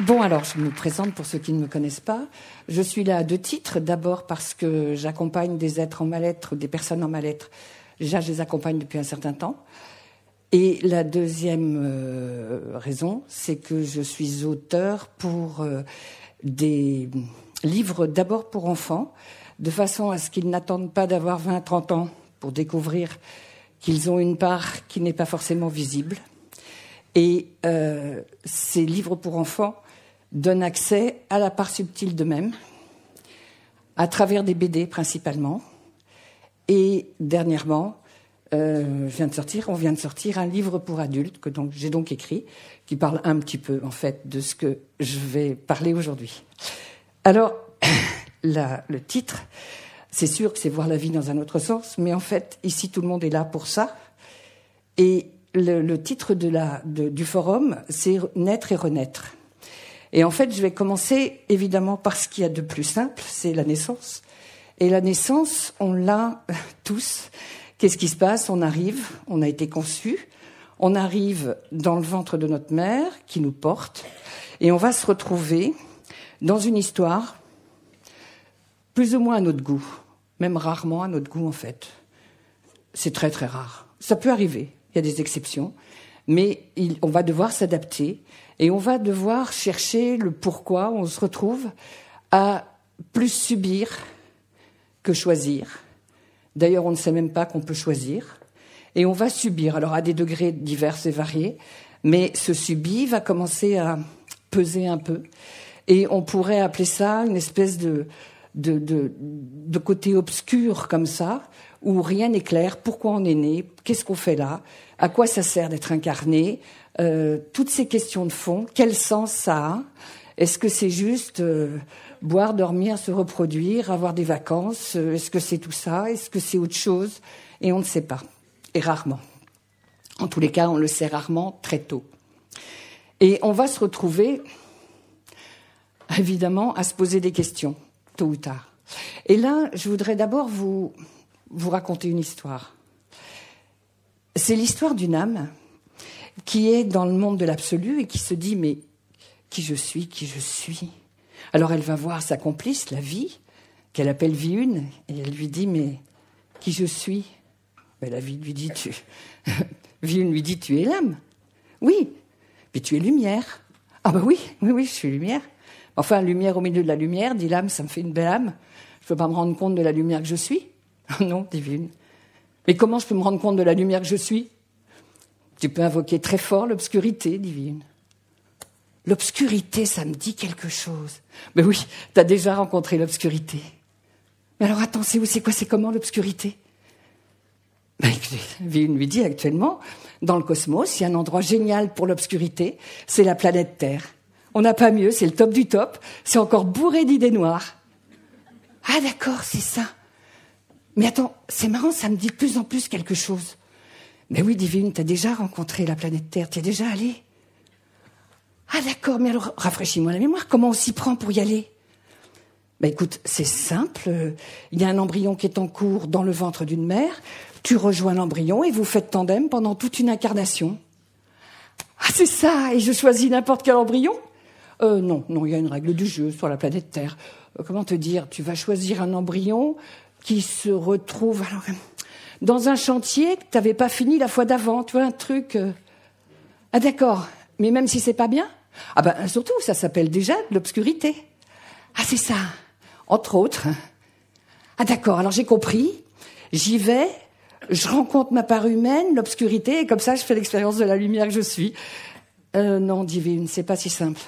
Bon, alors, je me présente pour ceux qui ne me connaissent pas. Je suis là à 2 titres. D'abord parce que j'accompagne des êtres en mal-être, des personnes en mal-être. Déjà, je les accompagne depuis un certain temps. Et la deuxième raison, c'est que je suis auteur pour des livres d'abord pour enfants, de façon à ce qu'ils n'attendent pas d'avoir 20-30 ans pour découvrir qu'ils ont une part qui n'est pas forcément visible. Et ces livres pour enfants donnent accès à la part subtile d'eux-mêmes, à travers des BD principalement. Et dernièrement, on vient de sortir un livre pour adultes que j'ai donc écrit, qui parle un petit peu en fait de ce que je vais parler aujourd'hui. Alors, le titre, c'est sûr que c'est voir la vie dans un autre sens, mais en fait, ici tout le monde est là pour ça. Et le titre du forum, c'est Naître et renaître. Et en fait, je vais commencer évidemment par ce qu'il y a de plus simple, c'est la naissance. Et la naissance, on l'a tous. Qu'est-ce qui se passe ? On arrive, on a été conçu, on arrive dans le ventre de notre mère qui nous porte, et on va se retrouver dans une histoire plus ou moins à notre goût, même rarement à notre goût en fait. C'est très très rare. Ça peut arriver, il y a des exceptions, mais on va devoir s'adapter et on va devoir chercher le pourquoi on se retrouve à plus subir que choisir. D'ailleurs, on ne sait même pas qu'on peut choisir. Et on va subir, alors à des degrés divers et variés, mais ce subi va commencer à peser un peu. Et on pourrait appeler ça une espèce de côté obscur comme ça, où rien n'est clair. Pourquoi on est né ? Qu'est-ce qu'on fait là ? À quoi ça sert d'être incarné ? Toutes ces questions de fond, quel sens ça a ? Est-ce que c'est juste boire, dormir, se reproduire, avoir des vacances ? Est-ce que c'est tout ça ? Est-ce que c'est autre chose ? Et on ne sait pas. Et rarement. En tous les cas, on le sait rarement, très tôt. Et on va se retrouver, évidemment, à se poser des questions, tôt ou tard. Et là, je voudrais d'abord vous raconter une histoire. C'est l'histoire d'une âme qui est dans le monde de l'absolu et qui se dit « mais qui je suis ?» Alors elle va voir sa complice, la vie, qu'elle appelle Vie 1, et elle lui dit « mais qui je suis ?» Ben, la vie lui dit Vie 1 lui dit « tu es l'âme. » Oui, puis tu es lumière. Ah ben oui, je suis lumière. Enfin, lumière au milieu de la lumière, dit l'âme, ça me fait une belle âme. Je peux pas me rendre compte de la lumière que je suis. Non, dit Vie 1. Mais comment je peux me rendre compte de la lumière que je suis ? Tu peux invoquer très fort l'obscurité, dit Vie 1. L'obscurité, ça me dit quelque chose. Mais oui, t'as déjà rencontré l'obscurité. Mais alors attends, c'est quoi, c'est comment l'obscurité ? Ben, Vie 1 lui dit actuellement, dans le cosmos, il y a un endroit génial pour l'obscurité, c'est la planète Terre. On n'a pas mieux, c'est le top du top, c'est encore bourré d'idées noires. Ah d'accord, c'est ça. Mais attends, c'est marrant, ça me dit de plus en plus quelque chose. Mais oui, dit Vie 1, t'as déjà rencontré la planète Terre, t'y es déjà allé ? Ah d'accord, mais alors, rafraîchis-moi la mémoire, comment on s'y prend pour y aller ? Ben écoute, c'est simple, il y a un embryon qui est en cours dans le ventre d'une mère, tu rejoins l'embryon et vous faites tandem pendant toute une incarnation. Ah c'est ça, et je choisis n'importe quel embryon ? Non, il y a une règle du jeu sur la planète Terre. Comment te dire, tu vas choisir un embryon qui se retrouve dans un chantier que tu n'avais pas fini la fois d'avant, tu vois, un truc... Ah d'accord, mais même si c'est pas bien ? Ah ben surtout, ça s'appelle déjà de l'obscurité. Ah c'est ça, entre autres. Ah d'accord, alors j'ai compris, j'y vais, je rencontre ma part humaine, l'obscurité, et comme ça je fais l'expérience de la lumière que je suis. Non, dit Vie 1, c'est pas si simple.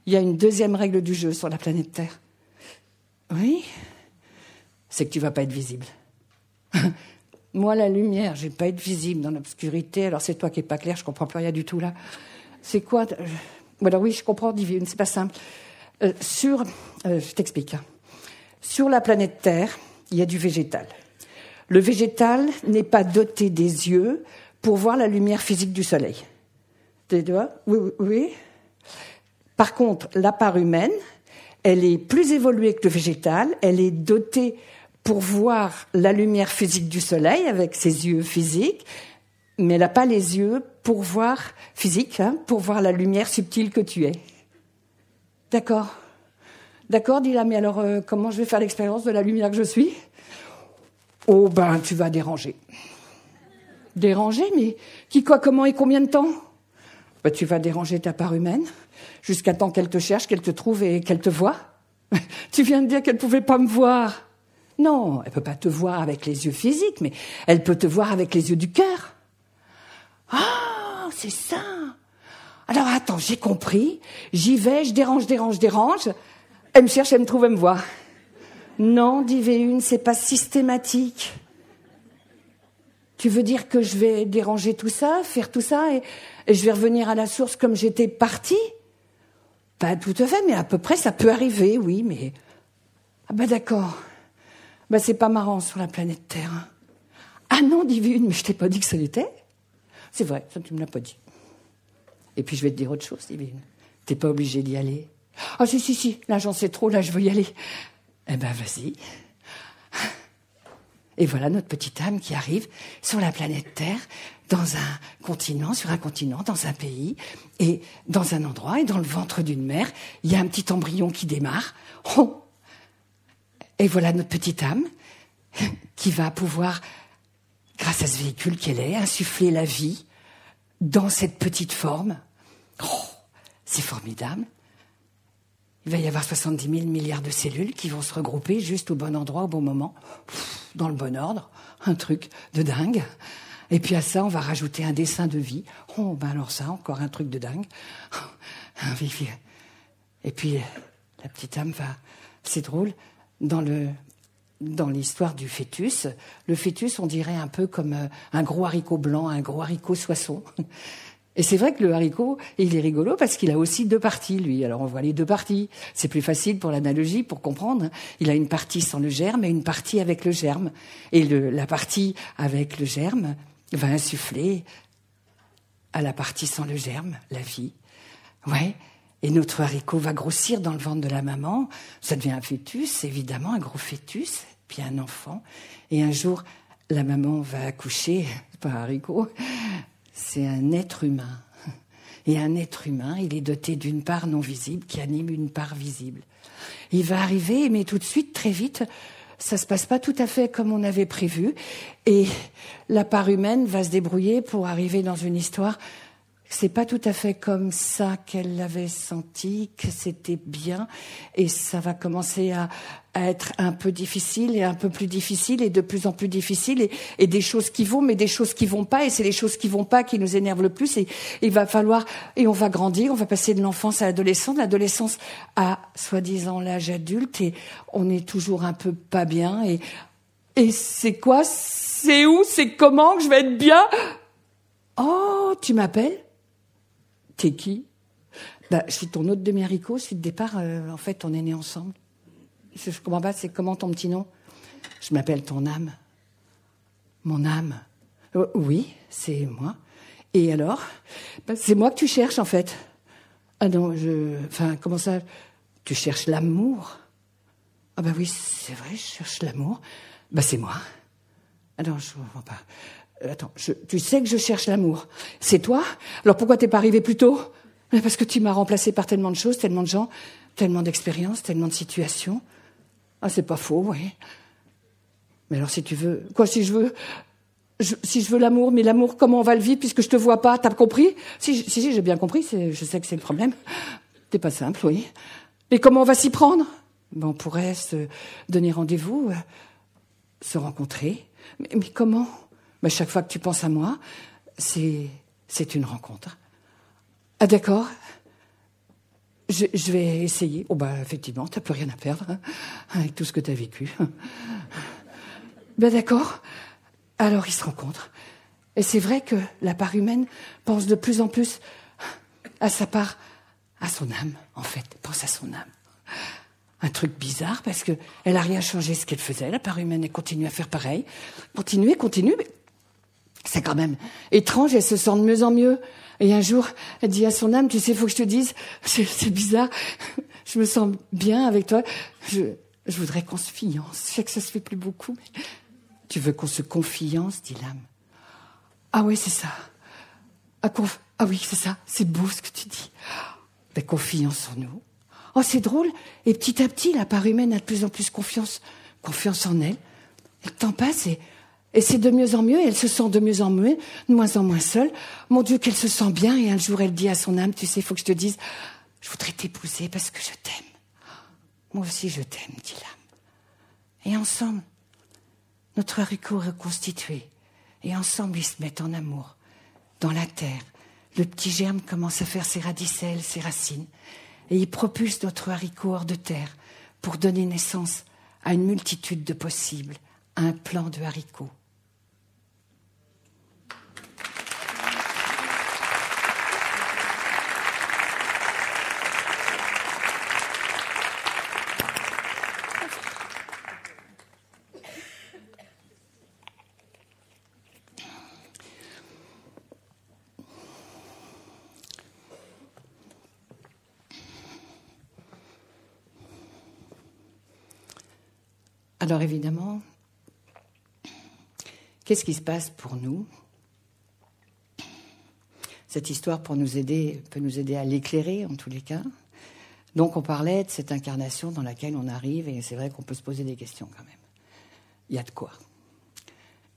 Il y a une deuxième règle du jeu sur la planète Terre. Oui ? C'est que tu vas pas être visible. Moi, la lumière, je vais pas être visible dans l'obscurité, alors c'est toi qui es pas clair, je comprends plus rien du tout là. C'est quoi ? Alors oui, je comprends, dit Vie 1, c'est pas simple. Je t'explique. Sur la planète Terre, il y a du végétal. Le végétal n'est pas doté des yeux pour voir la lumière physique du soleil. Tes doigts ? Oui. Par contre, la part humaine, elle est plus évoluée que le végétal. Elle est dotée pour voir la lumière physique du soleil avec ses yeux physiques, mais elle n'a pas les yeux pour voir physique, pour voir la lumière subtile que tu es. D'accord. D'accord, dit là, mais alors comment je vais faire l'expérience de la lumière que je suis? Oh ben, tu vas déranger. Déranger, mais qui, quoi, comment et combien de temps? Ben, tu vas déranger ta part humaine, jusqu'à temps qu'elle te cherche, qu'elle te trouve et qu'elle te voie. Tu viens de dire qu'elle pouvait pas me voir. Non, elle peut pas te voir avec les yeux physiques, mais elle peut te voir avec les yeux du cœur. Ah, c'est ça. Alors attends, j'ai compris. J'y vais, je dérange. Elle me cherche, elle me trouve, elle me voit. Non, dit V1, c'est pas systématique. Tu veux dire que je vais déranger tout ça, faire tout ça, et je vais revenir à la source comme j'étais partie? Pas tout à fait, mais à peu près, ça peut arriver, oui, mais... Ah ben d'accord. Ben c'est pas marrant sur la planète Terre. Hein. Ah non, dit V1, mais je t'ai pas dit que ça l'était. C'est vrai, ça tu me l'as pas dit. Et puis je vais te dire autre chose, dit V1. T'es pas obligé d'y aller. Ah si, là j'en sais trop, là je veux y aller. Eh ben vas-y. Et voilà notre petite âme qui arrive sur la planète Terre, dans un continent, sur un continent, dans un pays, et dans un endroit, et dans le ventre d'une mère, il y a un petit embryon qui démarre. Oh. Et voilà notre petite âme qui va pouvoir, grâce à ce véhicule qu'elle est, insuffler la vie dans cette petite forme. Oh, c'est formidable. Il va y avoir 70 000 milliards de cellules qui vont se regrouper juste au bon endroit, au bon moment, dans le bon ordre. Un truc de dingue. Et puis à ça, on va rajouter un dessin de vie. Oh, ben alors ça, encore un truc de dingue. Et puis, la petite âme va... C'est drôle, dans l'histoire du fœtus, le fœtus, on dirait un peu comme un gros haricot blanc, un gros haricot soissons. Et c'est vrai que le haricot, il est rigolo parce qu'il a aussi deux parties, lui. Alors on voit les deux parties. C'est plus facile pour l'analogie, pour comprendre. Il a une partie sans le germe et une partie avec le germe. Et la partie avec le germe va insuffler à la partie sans le germe la vie. Ouais. Et notre haricot va grossir dans le ventre de la maman. Ça devient un fœtus, évidemment, un gros fœtus, puis un enfant. Et un jour, la maman va accoucher, c'est pas un haricot, c'est un être humain. Et un être humain, il est doté d'une part non visible qui anime une part visible. Il va arriver, mais tout de suite, très vite, ça se passe pas tout à fait comme on avait prévu. Et la part humaine va se débrouiller pour arriver dans une histoire. C'est pas tout à fait comme ça qu'elle l'avait senti, que c'était bien. Et ça va commencer à être un peu difficile et un peu plus difficile et de plus en plus difficile et des choses qui vont, mais des choses qui vont pas. Et c'est les choses qui vont pas qui nous énervent le plus. Et il va falloir, et on va grandir, on va passer de l'enfance à l'adolescence, de l'adolescence à, soi-disant, l'âge adulte. Et on est toujours un peu pas bien. Et c'est quoi? C'est où? C'est comment que je vais être bien? Oh, tu m'appelles? T'es qui? Bah, je suis ton autre demi-haricot. Suite de départ, en fait, on est nés ensemble. Je comprends pas, c'est comment ton petit nom? Je m'appelle ton âme. Mon âme? Oui, c'est moi. Et alors? Bah, c'est moi que tu cherches, en fait. Ah non, enfin, comment ça? Tu cherches l'amour? Ah bah oui, c'est vrai, je cherche l'amour. Bah c'est moi. Ah non, je comprends pas. Attends, tu sais que je cherche l'amour. C'est toi? Alors pourquoi t'es pas arrivé plus tôt? Parce que tu m'as remplacé par tellement de choses, tellement de gens, tellement d'expériences, tellement de situations. Ah, c'est pas faux, oui. Mais alors si tu veux... Quoi, si je veux l'amour, mais l'amour, comment on va le vivre puisque je te vois pas? T'as compris? Si, j'ai bien compris, je sais que c'est le problème. C'est pas simple, oui. Et comment on va s'y prendre? Ben, on pourrait se donner rendez-vous, se rencontrer. Mais comment? Ben, chaque fois que tu penses à moi, c'est une rencontre. Ah d'accord. Je vais essayer. Oh ben effectivement, t'as plus rien à perdre hein, avec tout ce que t'as vécu. Ben d'accord. Alors ils se rencontrent. Et c'est vrai que la part humaine pense de plus en plus à sa part, à son âme, en fait. Pense à son âme. Un truc bizarre parce que elle a rien changé ce qu'elle faisait. La part humaine, elle continue à faire pareil. Continue, mais c'est quand même étrange. Elle se sent de mieux en mieux. Et un jour, elle dit à son âme, tu sais, faut que je te dise, c'est bizarre. Je me sens bien avec toi. Je voudrais qu'on se fiance. Je sais que ça se fait plus beaucoup. Mais... Tu veux qu'on se confiance, dit l'âme. Ah oui, c'est ça. Ah oui, c'est ça. C'est beau ce que tu dis. Ben, confiance en nous. Oh, c'est drôle. Et petit à petit, la part humaine a de plus en plus confiance en elle. Et le temps passe et c'est de mieux en mieux. Et elle se sent de mieux en mieux, de moins en moins seule. Mon Dieu, qu'elle se sent bien. Et un jour, elle dit à son âme, tu sais, il faut que je te dise, je voudrais t'épouser parce que je t'aime. Moi aussi, je t'aime, dit l'âme. Et ensemble, notre haricot est reconstitué. Et ensemble, ils se mettent en amour, dans la terre. Le petit germe commence à faire ses radicelles, ses racines. Et il propulse notre haricot hors de terre pour donner naissance à une multitude de possibles, à un plan de haricots. Alors évidemment, qu'est-ce qui se passe pour nous ? Cette histoire peut nous aider à l'éclairer en tous les cas. Donc on parlait de cette incarnation dans laquelle on arrive et c'est vrai qu'on peut se poser des questions quand même. Il y a de quoi ?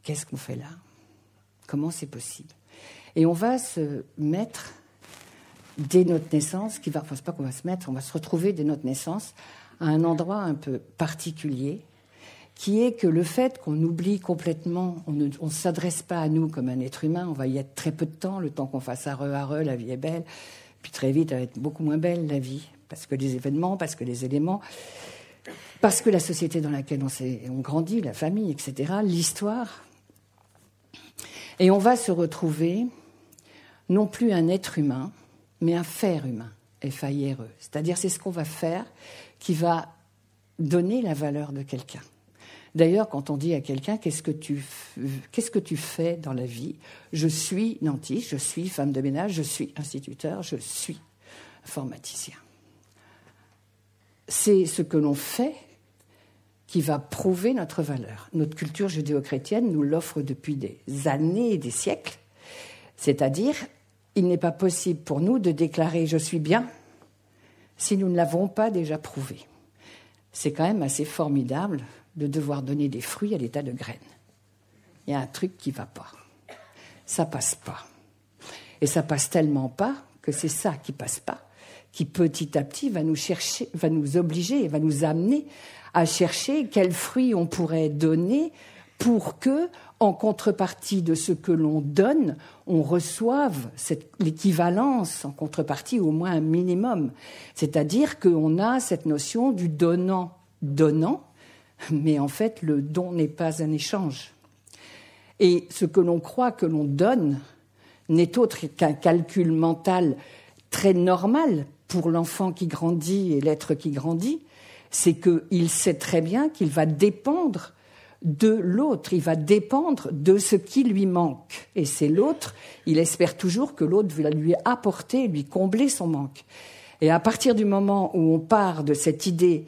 Qu'est-ce qu'on fait là ? Comment c'est possible ? Et on va se mettre dès notre naissance, c'est pas qu'on va se mettre, on va se retrouver dès notre naissance à un endroit un peu particulier, qui est que le fait qu'on oublie complètement, on ne s'adresse pas à nous comme un être humain, on va y être très peu de temps, le temps qu'on fasse arreux, la vie est belle, puis très vite elle va être beaucoup moins belle la vie, parce que les événements, parce que les éléments, parce que la société dans laquelle on grandit, la famille, etc., l'histoire. Et on va se retrouver non plus un être humain, mais un faire humain, F-A-I-R-E. C'est-à-dire c'est ce qu'on va faire qui va donner la valeur de quelqu'un. D'ailleurs, quand on dit à quelqu'un « qu'est-ce que tu fais dans la vie ?» Je suis nantie, je suis femme de ménage, je suis instituteur, je suis informaticien. C'est ce que l'on fait qui va prouver notre valeur. Notre culture judéo-chrétienne nous l'offre depuis des années et des siècles. C'est-à-dire, il n'est pas possible pour nous de déclarer « je suis bien » si nous ne l'avons pas déjà prouvé. C'est quand même assez formidable de devoir donner des fruits à l'état de graines. Il y a un truc qui ne va pas. Ça passe pas. Et ça passe tellement pas que c'est ça qui passe pas, qui petit à petit va nous obliger, va nous amener à chercher quels fruits on pourrait donner pour que, en contrepartie de ce que l'on donne, on reçoive l'équivalence, en contrepartie au moins un minimum. C'est-à-dire qu'on a cette notion du donnant, mais en fait, le don n'est pas un échange. Et ce que l'on croit que l'on donne n'est autre qu'un calcul mental très normal pour l'enfant qui grandit et l'être qui grandit, c'est qu'il sait très bien qu'il va dépendre de l'autre, il va dépendre de ce qui lui manque. Et c'est l'autre, il espère toujours que l'autre va lui apporter, lui combler son manque. Et à partir du moment où on part de cette idée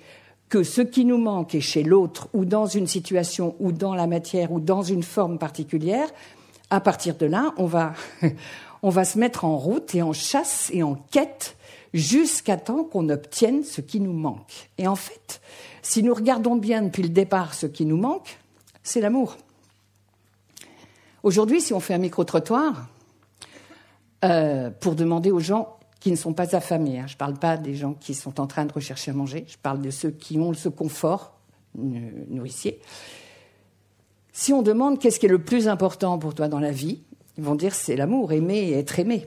que ce qui nous manque est chez l'autre, ou dans une situation, ou dans la matière, ou dans une forme particulière, à partir de là, on va se mettre en route et en chasse et en quête jusqu'à temps qu'on obtienne ce qui nous manque. Et en fait, si nous regardons bien depuis le départ ce qui nous manque, c'est l'amour. Aujourd'hui, si on fait un micro-trottoir, pour demander aux gens qui ne sont pas affamés. Je ne parle pas des gens qui sont en train de rechercher à manger. Je parle de ceux qui ont ce confort nourricier. Si on demande qu'est-ce qui est le plus important pour toi dans la vie, ils vont dire c'est l'amour, aimer et être aimé.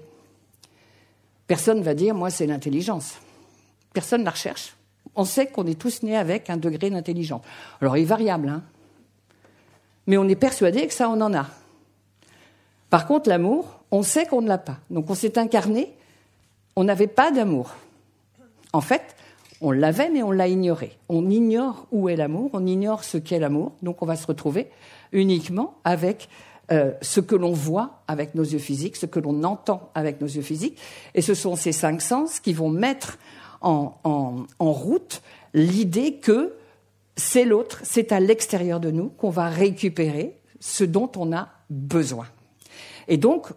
Personne ne va dire moi c'est l'intelligence. Personne ne la recherche. On sait qu'on est tous nés avec un degré d'intelligence. Alors il est variable, mais on est persuadé que ça on en a. Par contre l'amour, on sait qu'on ne l'a pas. Donc on s'est incarné. On n'avait pas d'amour. En fait, on l'avait, mais on l'a ignoré. On ignore où est l'amour, on ignore ce qu'est l'amour, donc on va se retrouver uniquement avec ce que l'on voit avec nos yeux physiques, ce que l'on entend avec nos yeux physiques, et ce sont ces 5 sens qui vont mettre en route l'idée que c'est l'autre, c'est à l'extérieur de nous qu'on va récupérer ce dont on a besoin. Et donc,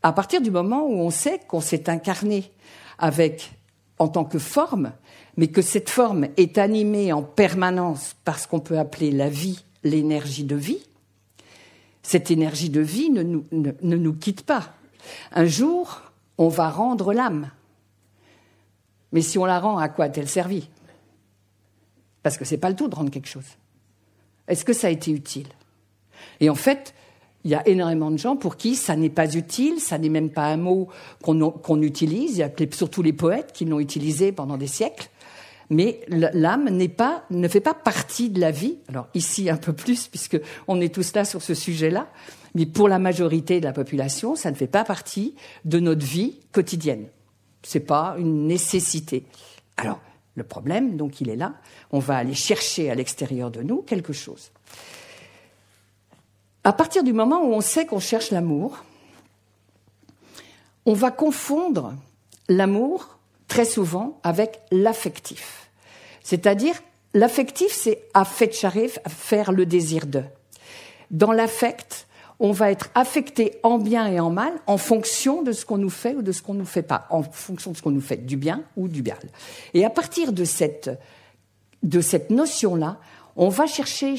à partir du moment où on sait qu'on s'est incarné avec en tant que forme, mais que cette forme est animée en permanence par ce qu'on peut appeler la vie, l'énergie de vie, cette énergie de vie ne nous quitte pas. Un jour, on va rendre l'âme. Mais si on la rend, à quoi a-t-elle servi? Parce que c'est pas le tout de rendre quelque chose. Est-ce que ça a été utile? Et en fait, il y a énormément de gens pour qui ça n'est pas utile, ça n'est même pas un mot qu'on utilise. Il y a surtout les poètes qui l'ont utilisé pendant des siècles. Mais l'âme ne fait pas partie de la vie. Alors ici un peu plus, puisque on est tous là sur ce sujet-là. Mais pour la majorité de la population, ça ne fait pas partie de notre vie quotidienne. C'est pas une nécessité. Alors le problème, donc, il est là. On va aller chercher à l'extérieur de nous quelque chose. À partir du moment où on sait qu'on cherche l'amour, on va confondre l'amour très souvent avec l'affectif. C'est-à-dire, l'affectif, c'est affetcharef, faire le désir de. Dans l'affect, on va être affecté en bien et en mal en fonction de ce qu'on nous fait ou de ce qu'on nous fait pas, en fonction de ce qu'on nous fait, du bien ou du mal. Et à partir de cette notion-là, on va chercher.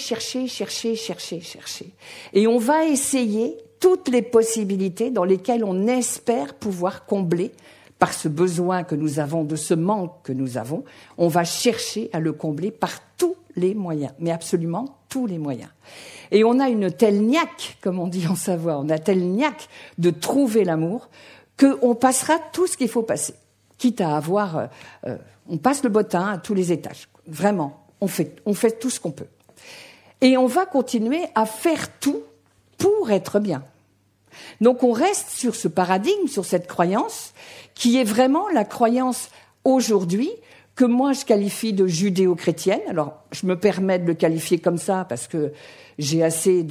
Et on va essayer toutes les possibilités dans lesquelles on espère pouvoir combler par ce besoin que nous avons, de ce manque que nous avons. On va chercher à le combler par tous les moyens, mais absolument tous les moyens. Et on a une telle niaque, comme on dit en Savoie, on a telle niaque de trouver l'amour qu'on passera tout ce qu'il faut passer. Quitte à avoir... on passe le bottin à tous les étages. Vraiment, on fait tout ce qu'on peut. Et on va continuer à faire tout pour être bien. Donc on reste sur ce paradigme, sur cette croyance, qui est vraiment la croyance aujourd'hui, que moi je qualifie de judéo-chrétienne. Alors je me permets de le qualifier comme ça parce que j'ai assez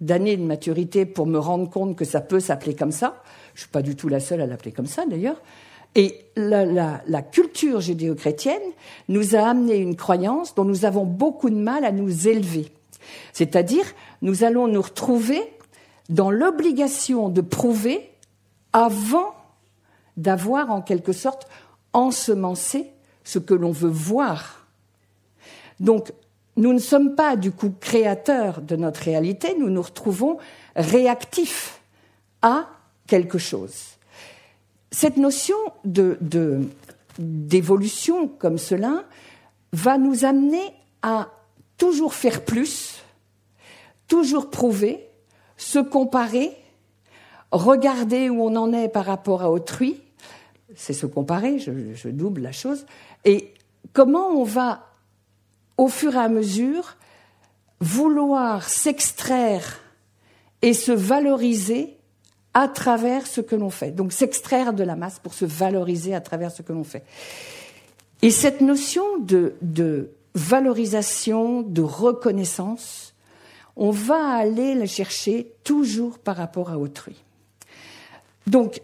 d'années de maturité pour me rendre compte que ça peut s'appeler comme ça. Je suis pas du tout la seule à l'appeler comme ça d'ailleurs. Et la culture judéo-chrétienne nous a amené une croyance dont nous avons beaucoup de mal à nous élever. C'est-à-dire, nous allons nous retrouver dans l'obligation de prouver avant d'avoir en quelque sorte ensemencé ce que l'on veut voir. Donc, nous ne sommes pas du coup créateurs de notre réalité, nous nous retrouvons réactifs à quelque chose. Cette notion d'évolution comme cela va nous amener à toujours faire plus, toujours prouver, se comparer, regarder où on en est par rapport à autrui, c'est se comparer, je double la chose, et comment on va, au fur et à mesure, vouloir s'extraire et se valoriser à travers ce que l'on fait. Donc s'extraire de la masse pour se valoriser à travers ce que l'on fait. Et cette notion de valorisation, de reconnaissance, on va aller la chercher toujours par rapport à autrui. Donc,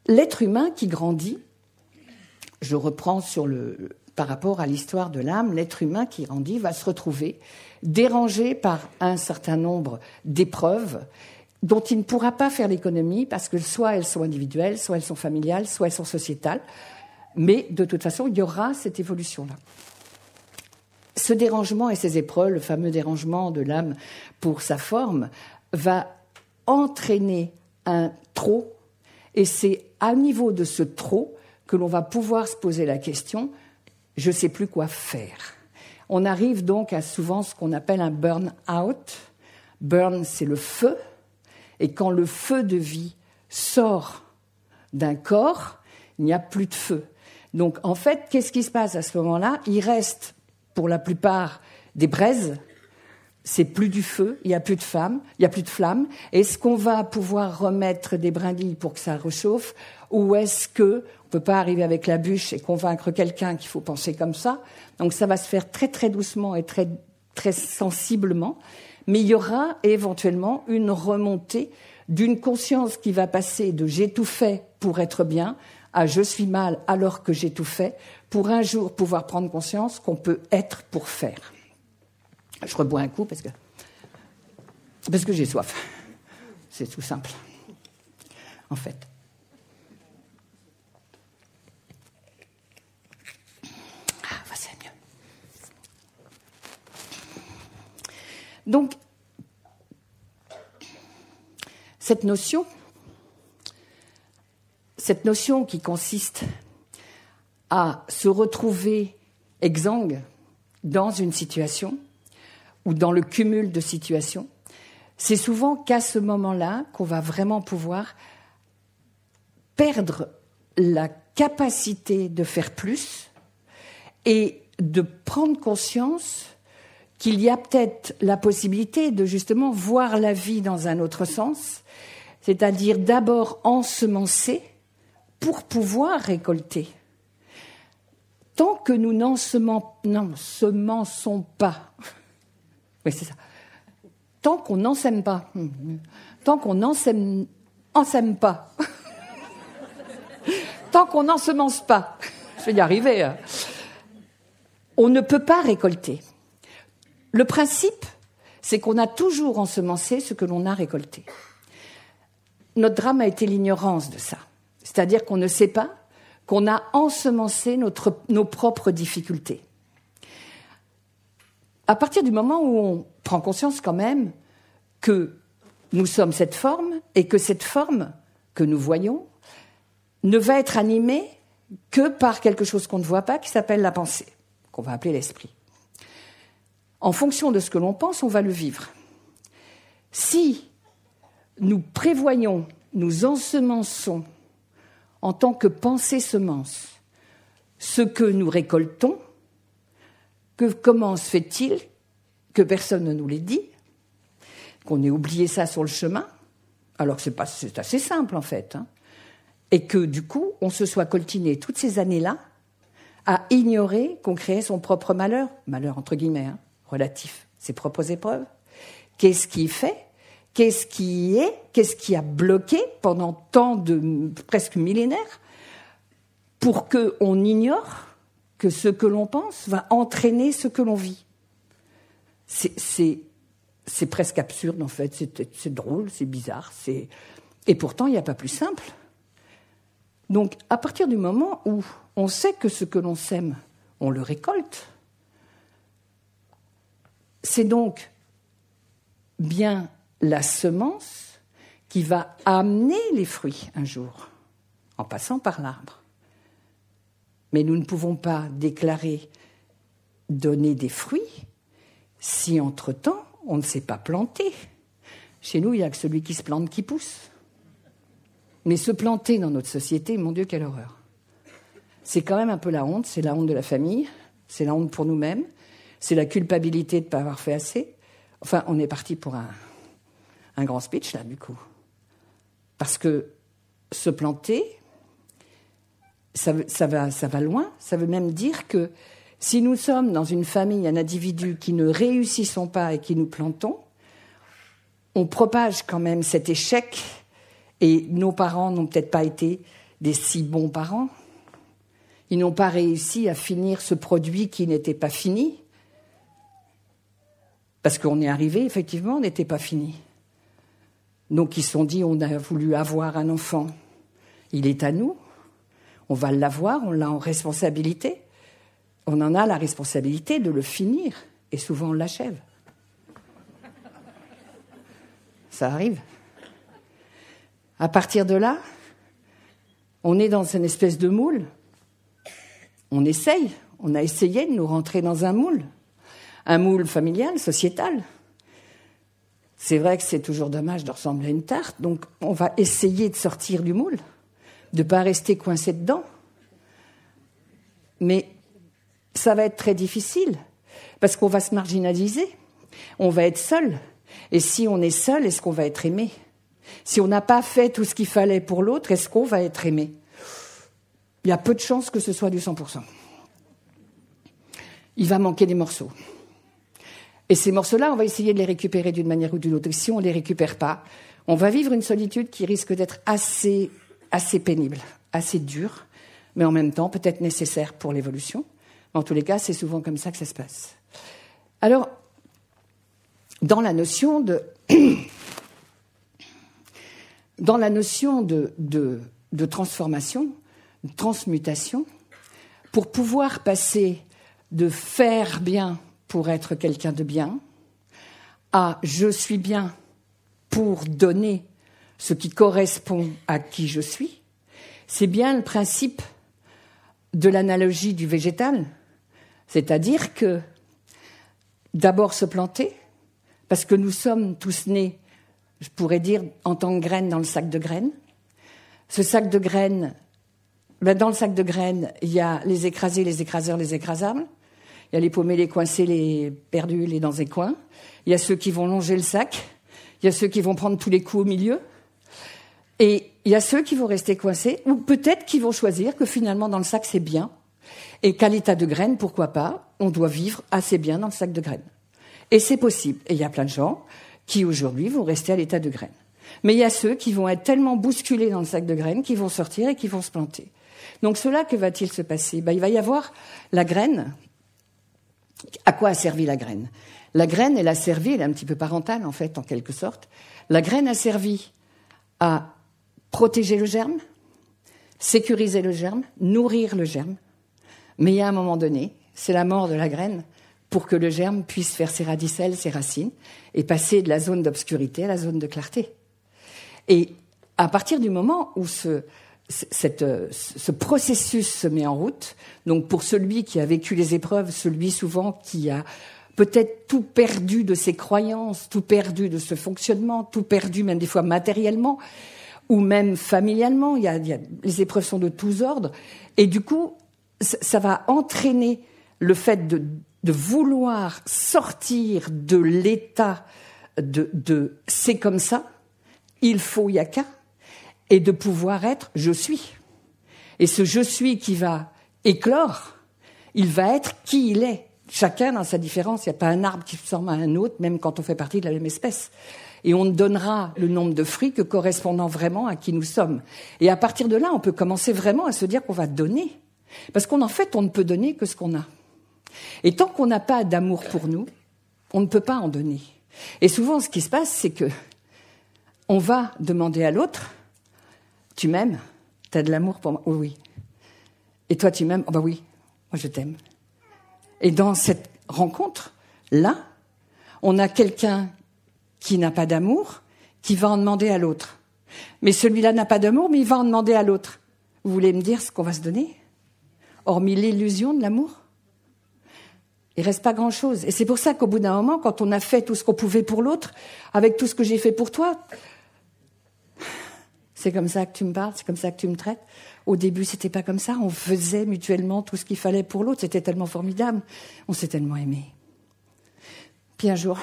l'être humain qui grandit, je reprends par rapport à l'histoire de l'âme, l'être humain qui grandit va se retrouver dérangé par un certain nombre d'épreuves dont il ne pourra pas faire l'économie parce que soit elles sont individuelles, soit elles sont familiales, soit elles sont sociétales. Mais de toute façon, il y aura cette évolution-là. Ce dérangement et ces épreuves, le fameux dérangement de l'âme pour sa forme, va entraîner un trop, et c'est à niveau de ce trop que l'on va pouvoir se poser la question « je ne sais plus quoi faire ». On arrive donc à souvent ce qu'on appelle un burn-out. Burn, c'est le feu, et quand le feu de vie sort d'un corps, il n'y a plus de feu. Donc en fait, qu'est-ce qui se passe à ce moment-là? Il reste, pour la plupart, des braises. C'est plus du feu, il n'y a plus de flamme. Est-ce qu'on va pouvoir remettre des brindilles pour que ça réchauffe, ou est-ce qu'on ne peut pas arriver avec la bûche et convaincre quelqu'un qu'il faut penser comme ça? Donc ça va se faire très très doucement et très très sensiblement, mais il y aura éventuellement une remontée d'une conscience qui va passer de j'ai tout fait pour être bien à je suis mal alors que j'ai tout fait, pour un jour pouvoir prendre conscience qu'on peut être pour faire. Je rebois un coup parce que j'ai soif. C'est tout simple, en fait. Donc, cette notion qui consiste à se retrouver exsangue dans une situation ou dans le cumul de situations, c'est souvent qu'à ce moment-là qu'on va vraiment pouvoir perdre la capacité de faire plus et de prendre conscience qu'il y a peut-être la possibilité de justement voir la vie dans un autre sens, c'est-à-dire d'abord ensemencer pour pouvoir récolter. Tant que nous n'ensemençons pas, oui c'est ça, tant qu'on n'ensème pas, tant qu'on n'ensème pas, tant qu'on n'ensemence pas, je vais y arriver, on ne peut pas récolter. Le principe, c'est qu'on a toujours ensemencé ce que l'on a récolté. Notre drame a été l'ignorance de ça. C'est-à-dire qu'on ne sait pas qu'on a ensemencé nos propres difficultés. À partir du moment où on prend conscience quand même que nous sommes cette forme et que cette forme que nous voyons ne va être animée que par quelque chose qu'on ne voit pas qui s'appelle la pensée, qu'on va appeler l'esprit. En fonction de ce que l'on pense, on va le vivre. Si nous prévoyons, nous ensemençons en tant que pensée-semence ce que nous récoltons, comment se fait-il que personne ne nous l'ait dit, qu'on ait oublié ça sur le chemin, alors que c'est assez simple en fait, et que du coup on se soit coltiné toutes ces années-là à ignorer qu'on créait son propre malheur entre guillemets, relatif, ses propres épreuves. Qu'est-ce qui fait ? Qu'est-ce qui a bloqué pendant tant de presque millénaires pour qu'on ignore que ce que l'on pense va entraîner ce que l'on vit ? C'est presque absurde en fait, c'est drôle, c'est bizarre, et pourtant il n'y a pas plus simple. Donc à partir du moment où on sait que ce que l'on sème, on le récolte, c'est donc bien la semence qui va amener les fruits un jour, en passant par l'arbre. Mais nous ne pouvons pas déclarer donner des fruits si, entre-temps, on ne s'est pas planté. Chez nous, il n'y a que celui qui se plante qui pousse. Mais se planter dans notre société, mon Dieu, quelle horreur. C'est quand même un peu la honte, c'est la honte de la famille, c'est la honte pour nous-mêmes, c'est la culpabilité de ne pas avoir fait assez. Enfin, on est parti pour un grand speech, là, du coup. Parce que se planter, ça va loin. Ça veut même dire que si nous sommes dans une famille, un individu qui ne réussissons pas et qui nous plantons, on propage quand même cet échec et nos parents n'ont peut-être pas été des si bons parents. Ils n'ont pas réussi à finir ce produit qui n'était pas fini. Parce qu'on est arrivé, effectivement, on n'était pas fini. Donc ils se sont dit, on a voulu avoir un enfant, il est à nous, on va l'avoir, on l'a en responsabilité. On en a la responsabilité de le finir, et souvent on l'achève. Ça arrive. À partir de là, on est dans une espèce de moule. On a essayé de nous rentrer dans un moule familial, sociétal. C'est vrai que c'est toujours dommage de ressembler à une tarte, donc on va essayer de sortir du moule, de ne pas rester coincé dedans. Mais ça va être très difficile, parce qu'on va se marginaliser, on va être seul. Et si on est seul, est-ce qu'on va être aimé ? Si on n'a pas fait tout ce qu'il fallait pour l'autre, est-ce qu'on va être aimé ? Il y a peu de chances que ce soit du 100%. Il va manquer des morceaux. Et ces morceaux-là, on va essayer de les récupérer d'une manière ou d'une autre. Et si on ne les récupère pas, on va vivre une solitude qui risque d'être assez pénible, assez dure, mais en même temps peut-être nécessaire pour l'évolution. En tous les cas, c'est souvent comme ça que ça se passe. Alors, dans la notion de transformation, de transmutation, pour pouvoir passer de faire bien pour être quelqu'un de bien, à « je suis bien » pour donner ce qui correspond à qui je suis, c'est bien le principe de l'analogie du végétal, c'est-à-dire que d'abord se planter, parce que nous sommes tous nés, je pourrais dire, en tant que graines dans le sac de graines. Ce sac de graines, dans le sac de graines, il y a les écrasés, les écraseurs, les écrasables. Il y a les paumés, les coincés, les perdus, les dans les coins. Il y a ceux qui vont longer le sac. Il y a ceux qui vont prendre tous les coups au milieu. Et il y a ceux qui vont rester coincés, ou peut-être qui vont choisir que finalement dans le sac c'est bien, et qu'à l'état de graines, pourquoi pas, on doit vivre assez bien dans le sac de graines. Et c'est possible. Et il y a plein de gens qui aujourd'hui vont rester à l'état de graines. Mais il y a ceux qui vont être tellement bousculés dans le sac de graines qu'ils vont sortir et qui vont se planter. Donc cela, que va-t-il se passer ? Il va y avoir la graine. À quoi a servi la graine ? La graine, elle a servi, elle est un petit peu parentale en fait, en quelque sorte. La graine a servi à protéger le germe, sécuriser le germe, nourrir le germe. Mais il y a un moment donné, c'est la mort de la graine pour que le germe puisse faire ses radicelles, ses racines, et passer de la zone d'obscurité à la zone de clarté. Et à partir du moment où ce processus se met en route, donc pour celui qui a vécu les épreuves, celui souvent qui a peut-être tout perdu de ses croyances, tout perdu de ce fonctionnement, tout perdu même des fois matériellement, ou même familialement, les épreuves sont de tous ordres, et du coup, ça va entraîner le fait de vouloir sortir de l'état de c'est comme ça, il faut, il y a qu'à, et de pouvoir être je suis. Et ce je suis qui va éclore, il va être qui il est. Chacun dans sa différence, il n'y a pas un arbre qui ressemble à un autre, même quand on fait partie de la même espèce. Et on ne donnera le nombre de fruits que correspondant vraiment à qui nous sommes. Et à partir de là, on peut commencer vraiment à se dire qu'on va donner. Parce qu'en fait, on ne peut donner que ce qu'on a. Et tant qu'on n'a pas d'amour pour nous, on ne peut pas en donner. Et souvent, ce qui se passe, c'est que on va demander à l'autre « Tu m'aimes ? T'as de l'amour pour moi ?»« Oui, oui. »« Et toi, tu m'aimes ? »« Oh, bah oui, moi je t'aime. » Et dans cette rencontre-là, on a quelqu'un qui n'a pas d'amour, qui va en demander à l'autre. Mais celui-là n'a pas d'amour, mais il va en demander à l'autre. Vous voulez me dire ce qu'on va se donner ? Hormis l'illusion de l'amour ? Il reste pas grand-chose. Et c'est pour ça qu'au bout d'un moment, quand on a fait tout ce qu'on pouvait pour l'autre, avec tout ce que j'ai fait pour toi, c'est comme ça que tu me parles, c'est comme ça que tu me traites. Au début, c'était pas comme ça. On faisait mutuellement tout ce qu'il fallait pour l'autre. C'était tellement formidable. On s'est tellement aimés. Puis un jour,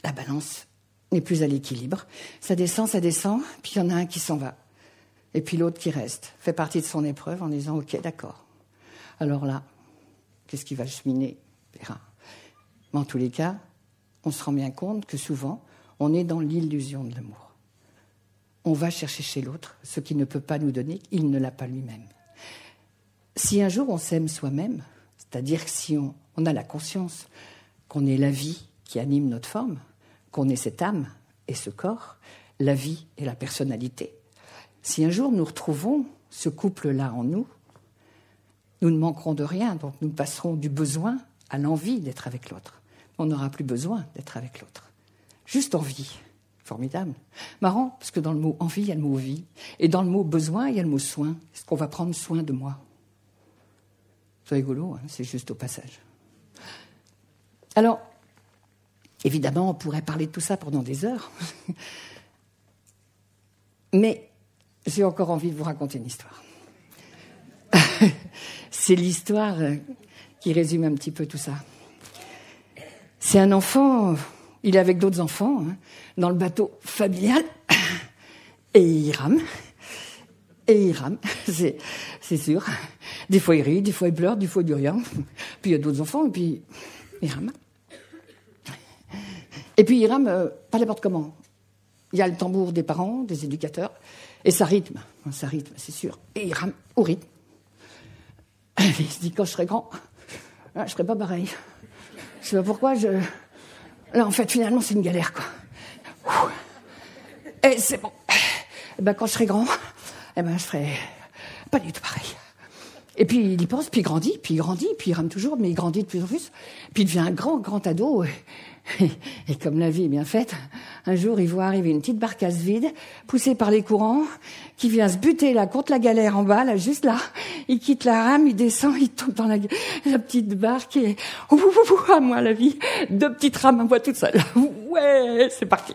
la balance n'est plus à l'équilibre. Ça descend, puis il y en a un qui s'en va. Et puis l'autre qui reste, fait partie de son épreuve en disant « Ok, d'accord. Alors là, qu'est-ce qui va cheminer ? On verra. » Mais en tous les cas, on se rend bien compte que souvent, on est dans l'illusion de l'amour. On va chercher chez l'autre ce qu'il ne peut pas nous donner, il ne l'a pas lui-même. Si un jour on s'aime soi-même, c'est-à-dire que si on a la conscience qu'on est la vie qui anime notre forme, qu'on est cette âme et ce corps, la vie et la personnalité, si un jour nous retrouvons ce couple-là en nous, nous ne manquerons de rien, donc nous passerons du besoin à l'envie d'être avec l'autre. On n'aura plus besoin d'être avec l'autre. Juste envie. Formidable. Marrant, parce que dans le mot envie, il y a le mot vie. Et dans le mot besoin, il y a le mot soin. Est-ce qu'on va prendre soin de moi ? C'est rigolo, hein, c'est juste au passage. Alors, évidemment, on pourrait parler de tout ça pendant des heures. Mais j'ai encore envie de vous raconter une histoire. C'est l'histoire qui résume un petit peu tout ça. C'est un enfant, il est avec d'autres enfants, hein, dans le bateau familial, et il rame, c'est sûr. Des fois il rit, des fois il pleure, des fois il dit rien. Puis il y a d'autres enfants, et puis il rame. Et puis il rame pas n'importe comment. Il y a le tambour des parents, des éducateurs, et ça rythme, c'est sûr. Et il rame au rythme. Il se dit, quand je serai grand, je serai pas pareil. Je sais pas pourquoi, là, en fait, finalement, c'est une galère, quoi. Et c'est bon. Et ben, quand je serai grand, je ferai pas du tout pareil. Et puis il y pense, puis il grandit, puis il rame toujours, mais il grandit de plus en plus. Puis il devient un grand ado. Et comme la vie est bien faite, un jour il voit arriver une petite barcasse vide, poussée par les courants, qui vient se buter là contre la galère en bas, là, juste là. Il quitte la rame, il descend, il tombe dans la petite barque et à moi la vie, 2 petites rames à moi toute seule. Ouais, c'est parti.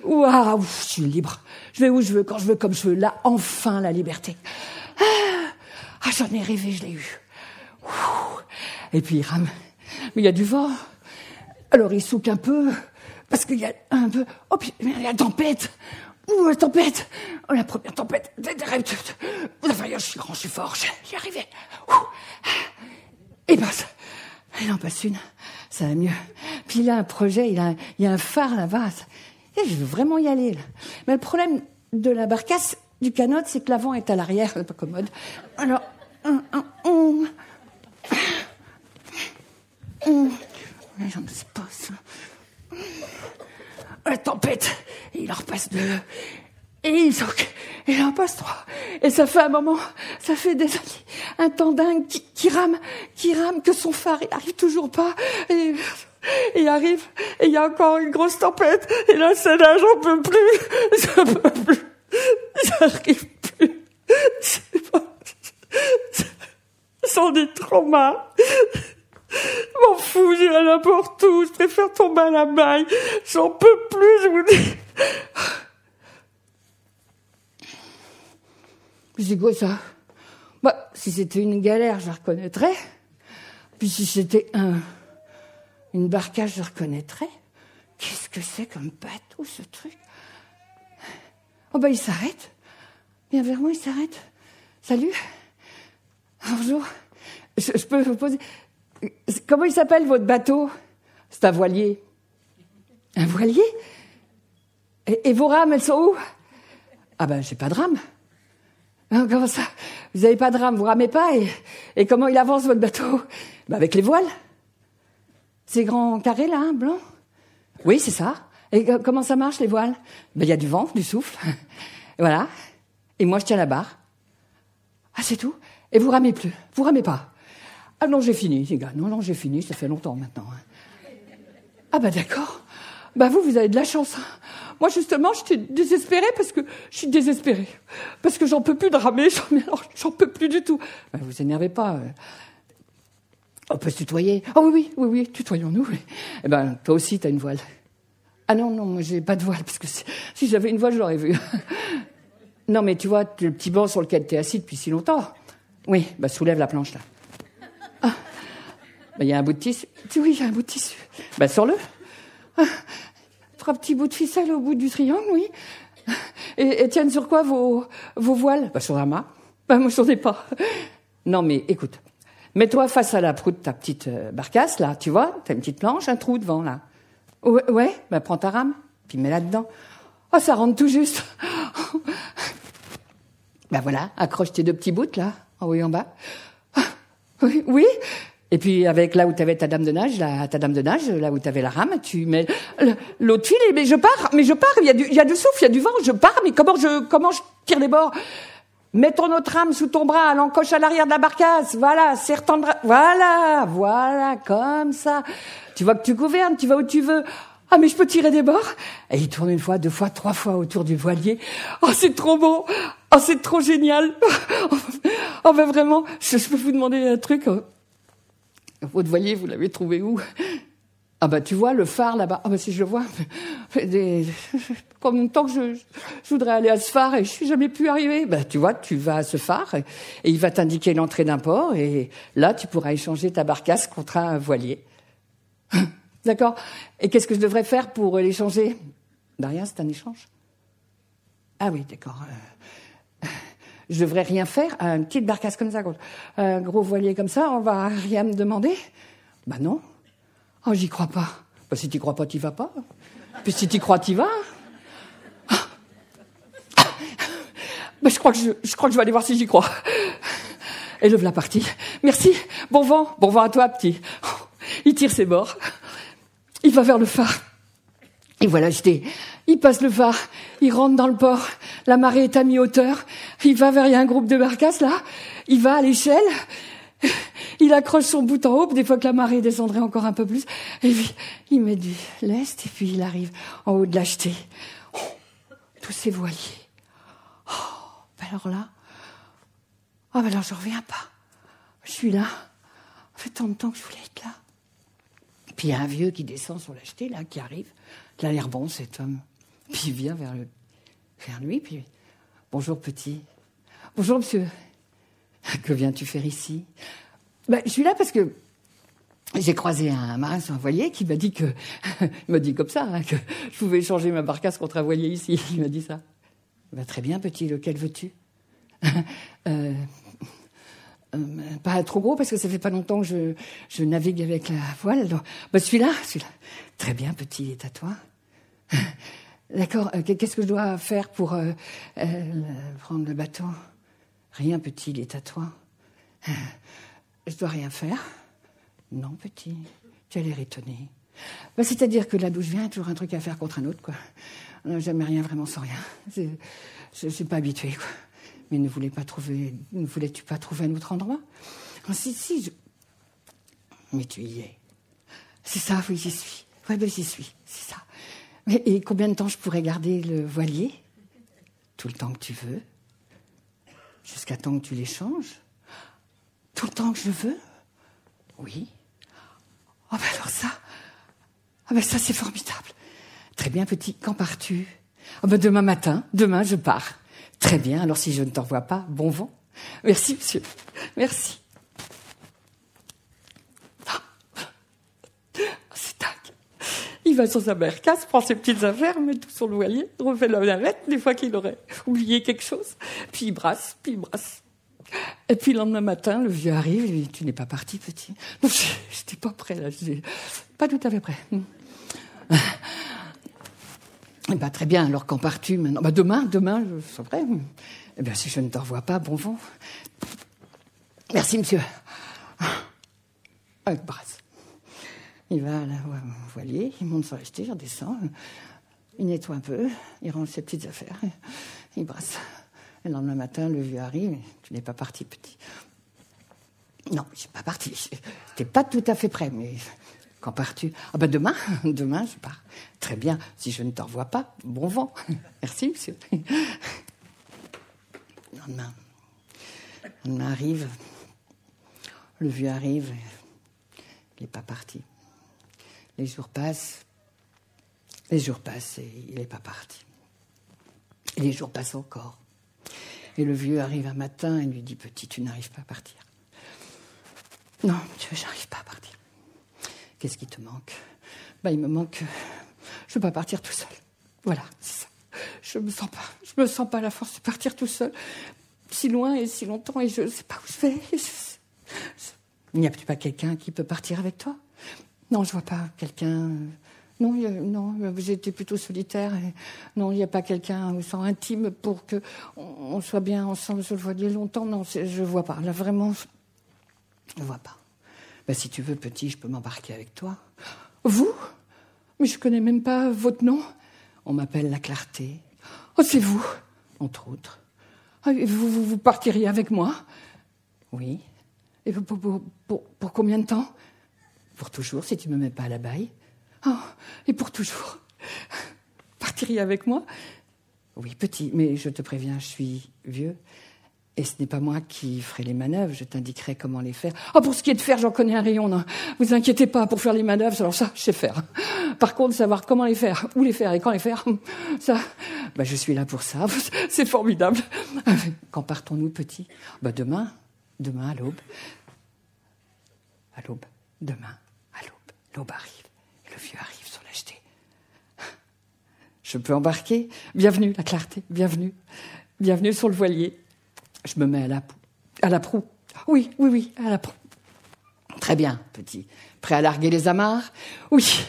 Waouh, je suis libre. Je vais où je veux, quand je veux, comme je veux. Là, enfin la liberté. Ah, j'en ai rêvé, je l'ai eu. Et puis il rame. Mais il y a du vent. Alors il souque un peu, parce qu'il y a un peu... Oh, puis il y a la tempête. La tempête. Oh, la première tempête. Je suis grand, je suis fort, j'y arrivais. Et passe. Il en passe une, ça va mieux. Puis il a un projet, il y a un phare là-bas. Et je veux vraiment y aller, là. Mais le problème de la barcasse, du canot, c'est que l'avant est à l'arrière, c'est pas commode. Alors... Les jambes se passent. La tempête, et il en repasse 2. Et il en passe 3. Et ça fait un moment, ça fait des années, un temps dingue qui rame, que son phare, il arrive toujours pas. Et il arrive, et il y a encore une grosse tempête. Et là, c'est là, j'en peux plus. J'arrive plus. J'en ai trop marre. Je m'en fous, j'irai n'importe où, je préfère tomber à la maille. J'en peux plus, je vous dis. Je dis quoi ça? Bah, si c'était une galère, je la reconnaîtrais. Puis si c'était une barcasse, je reconnaîtrais. Qu'est-ce que c'est comme bateau, ce truc? Oh bah, il s'arrête. Viens vers moi, il s'arrête. Salut. Bonjour. Je peux vous poser... Comment il s'appelle, votre bateau? C'est un voilier. Un voilier? Et vos rames, elles sont où? Ah ben, j'ai pas de rame. Comment ça? Vous avez pas de rame, vous ramez pas? Et comment il avance, votre bateau? Ben, avec les voiles. Ces grands carrés, là, blancs? Oui, c'est ça. Et comment ça marche, les voiles? Ben, il y a du vent, du souffle. Voilà. Et moi, je tiens la barre. Ah, c'est tout? Et vous ramez plus? Vous ramez pas? Ah non, j'ai fini, les gars. Non, j'ai fini, ça fait longtemps maintenant. Ah bah d'accord. Bah vous avez de la chance. Moi, justement, j'étais désespérée parce que je suis désespérée. Parce que j'en peux plus de ramer, j'en peux plus du tout. Bah, vous énervez pas. On peut se tutoyer. Oh oui, tutoyons-nous. Oui. Eh ben, toi aussi, t'as une voile. Ah non, moi, j'ai pas de voile, parce que si j'avais une voile, je l'aurais vu. Non, mais tu vois, le petit banc sur lequel t'es assis depuis si longtemps. Oui, bah soulève la planche, là. Ah, bah il y a un bout de tissu. Oui, il y a un bout de tissu. Bah sors-le. Ah, 3 petits bouts de ficelle au bout du triangle, oui. Et tiennent sur quoi vos voiles? Bah sur la mât. Bah moi, j'en ai pas. Non, mais écoute, mets-toi face à la proue de ta petite barcasse, là, tu vois, t'as une petite planche, un trou devant, là. Ouais, bah prends ta rame, puis mets là-dedans. Oh, ça rentre tout juste. Bah voilà, accroche tes 2 petits bouts, là, en haut et en bas. Oui. Et puis, avec là où t'avais ta dame de nage, là où t'avais la rame, tu mets l'autre fil, mais je pars, il y a du souffle, il y a du vent, je pars, mais comment je tire les bords? Mets ton autre rame sous ton bras, l'encoche à l'arrière de la barcasse, voilà, serre ton bras, voilà, comme ça. Tu vois que tu gouvernes, tu vas où tu veux. Ah, mais je peux tirer des bords? Et il tourne 1 fois, 2 fois, 3 fois autour du voilier. Oh, c'est trop beau! Oh, c'est trop génial! Oh, ben vraiment, je peux vous demander un truc? Votre voilier, vous l'avez trouvé où? Ah bah tu vois, le phare là-bas. Ah bah si je le vois. Combien de temps que je voudrais aller à ce phare et je suis jamais pu arriver. Bah tu vois, tu vas à ce phare et il va t'indiquer l'entrée d'un port et là tu pourras échanger ta barcasse contre un voilier. D'accord? Et qu'est-ce que je devrais faire pour l'échanger? Bah rien, c'est un échange. Ah oui, d'accord. Je devrais rien faire à une petite barcasse comme ça, un gros voilier comme ça, on va rien me demander? Bah non. Oh, j'y crois pas. Bah si t'y crois pas, t'y vas pas. Puis si t'y crois, t'y vas. Bah je crois que je vais aller voir si j'y crois. Et le voilà parti. Merci. Bon vent à toi, petit. Il tire ses bords. Il va vers le phare. Et voilà, il passe le phare, il rentre dans le port, la marée est à mi-hauteur, il va vers, il y a un groupe de barcasses là, il va à l'échelle, il accroche son bout en haut, des fois que la marée descendrait encore un peu plus, et puis il met du lest, et puis il arrive en haut de l'acheter. Oh, tous ces voiliers. Oh, ben alors là, alors je reviens pas. Je suis là. Ça fait tant de temps que je voulais être là. Puis il y a un vieux qui descend sur l'acheter, là, qui arrive. Il a l'air bon, cet homme. Puis il vient vers lui, puis « Bonjour, petit. Bonjour, monsieur. Que viens-tu faire ici ?» Je suis là parce que j'ai croisé un marin sur un voilier qui m'a dit que... il m'a dit comme ça, hein, que je pouvais échanger ma barcasse contre un voilier ici. Il m'a dit ça. Très bien, petit. Lequel veux-tu ? Pas trop gros, parce que ça fait pas longtemps que je navigue avec la voile. Donc, celui-là. Très bien, petit, il est à toi. D'accord, qu'est-ce que je dois faire pour prendre le bateau ? Rien, petit, il est à toi. Je dois rien faire ? Non, petit, tu as l'air étonné. C'est-à-dire que là d'où je viens, il y a toujours un truc à faire contre un autre, quoi. On n'a jamais rien vraiment sans rien. Je suis pas habituée, quoi. Mais ne voulais-tu pas trouver un autre endroit ? Si. Mais tu y es. C'est ça, oui, j'y suis. Oui, j'y suis, c'est ça. Et combien de temps je pourrais garder le voilier ? Tout le temps que tu veux. Jusqu'à temps que tu l'échanges. Tout le temps que je veux ? Oui. Alors ça. Ça, c'est formidable. Très bien, petit, quand pars-tu ? Demain matin, je pars. Très bien, alors si je ne t'en vois pas, bon vent. Merci, monsieur. Merci. C'est dingue. Il va sur sa barcasse, prend ses petites affaires, met tout sur le voilier, refait la navette, des fois qu'il aurait oublié quelque chose. Puis il brasse. Et puis le lendemain matin, le vieux arrive, et dit, tu n'es pas parti, petit. Non, je n'étais pas prêt, là. Pas tout à fait prêt. Très bien, alors quand pars-tu maintenant ? Demain, je serai prêt. Si je ne t'en revois pas, bon vent. Merci, monsieur. Il brasse. Il va à la voilier, il monte sur l'acheter, il redescend, il nettoie un peu, il range ses petites affaires, il brasse. Et le lendemain matin, le vieux arrive, tu n'es pas parti, petit. Non, je suis pas parti. J'étais pas tout à fait prêt, mais... Quand pars-tu ? Demain, je pars. Très bien, si je ne t'en revois pas, bon vent. Merci, monsieur. Le lendemain arrive, le vieux arrive, il n'est pas parti. Les jours passent et il n'est pas parti. Et les jours passent encore. Et le vieux arrive un matin et lui dit, petit, tu n'arrives pas à partir. Non, monsieur, j'arrive pas à partir. Qu'est-ce qui te manque ? Il me manque... Je ne veux pas partir tout seul. Voilà, c'est ça. Je me sens pas la force de partir tout seul. Si loin et si longtemps, et je ne sais pas où je vais. Il n'y a pas quelqu'un qui peut partir avec toi ? Non, je vois pas quelqu'un... Non, j'étais plutôt solitaire. Et non, il n'y a pas quelqu'un au sens intime pour qu'on soit bien ensemble sur le voilier longtemps. Non, je vois pas. Là, vraiment, je vois pas. Si tu veux, petit, je peux m'embarquer avec toi. Vous ? Mais je connais même pas votre nom. On m'appelle la Clarté. C'est vous, entre autres. Vous partiriez avec moi ? Oui. Et pour combien de temps ? Pour toujours, si tu me mets pas à la baille. Et pour toujours. Partiriez avec moi ? Oui, petit, mais je te préviens, je suis vieux. Et ce n'est pas moi qui ferai les manœuvres, je t'indiquerai comment les faire. Pour ce qui est de faire, j'en connais un rayon, non. Vous inquiétez pas, pour faire les manœuvres, alors ça, je sais faire. Par contre, savoir comment les faire, où les faire et quand les faire, ça, je suis là pour ça. C'est formidable. Quand partons-nous, petit ? Demain à l'aube. À l'aube, demain, à l'aube. L'aube arrive, et le vieux arrive sur l'acheter. Je peux embarquer ? Bienvenue, la Clarté, bienvenue. Bienvenue sur le voilier. Je me mets à la proue. Oui, à la proue. Très bien, petit. Prêt à larguer les amarres ? Oui.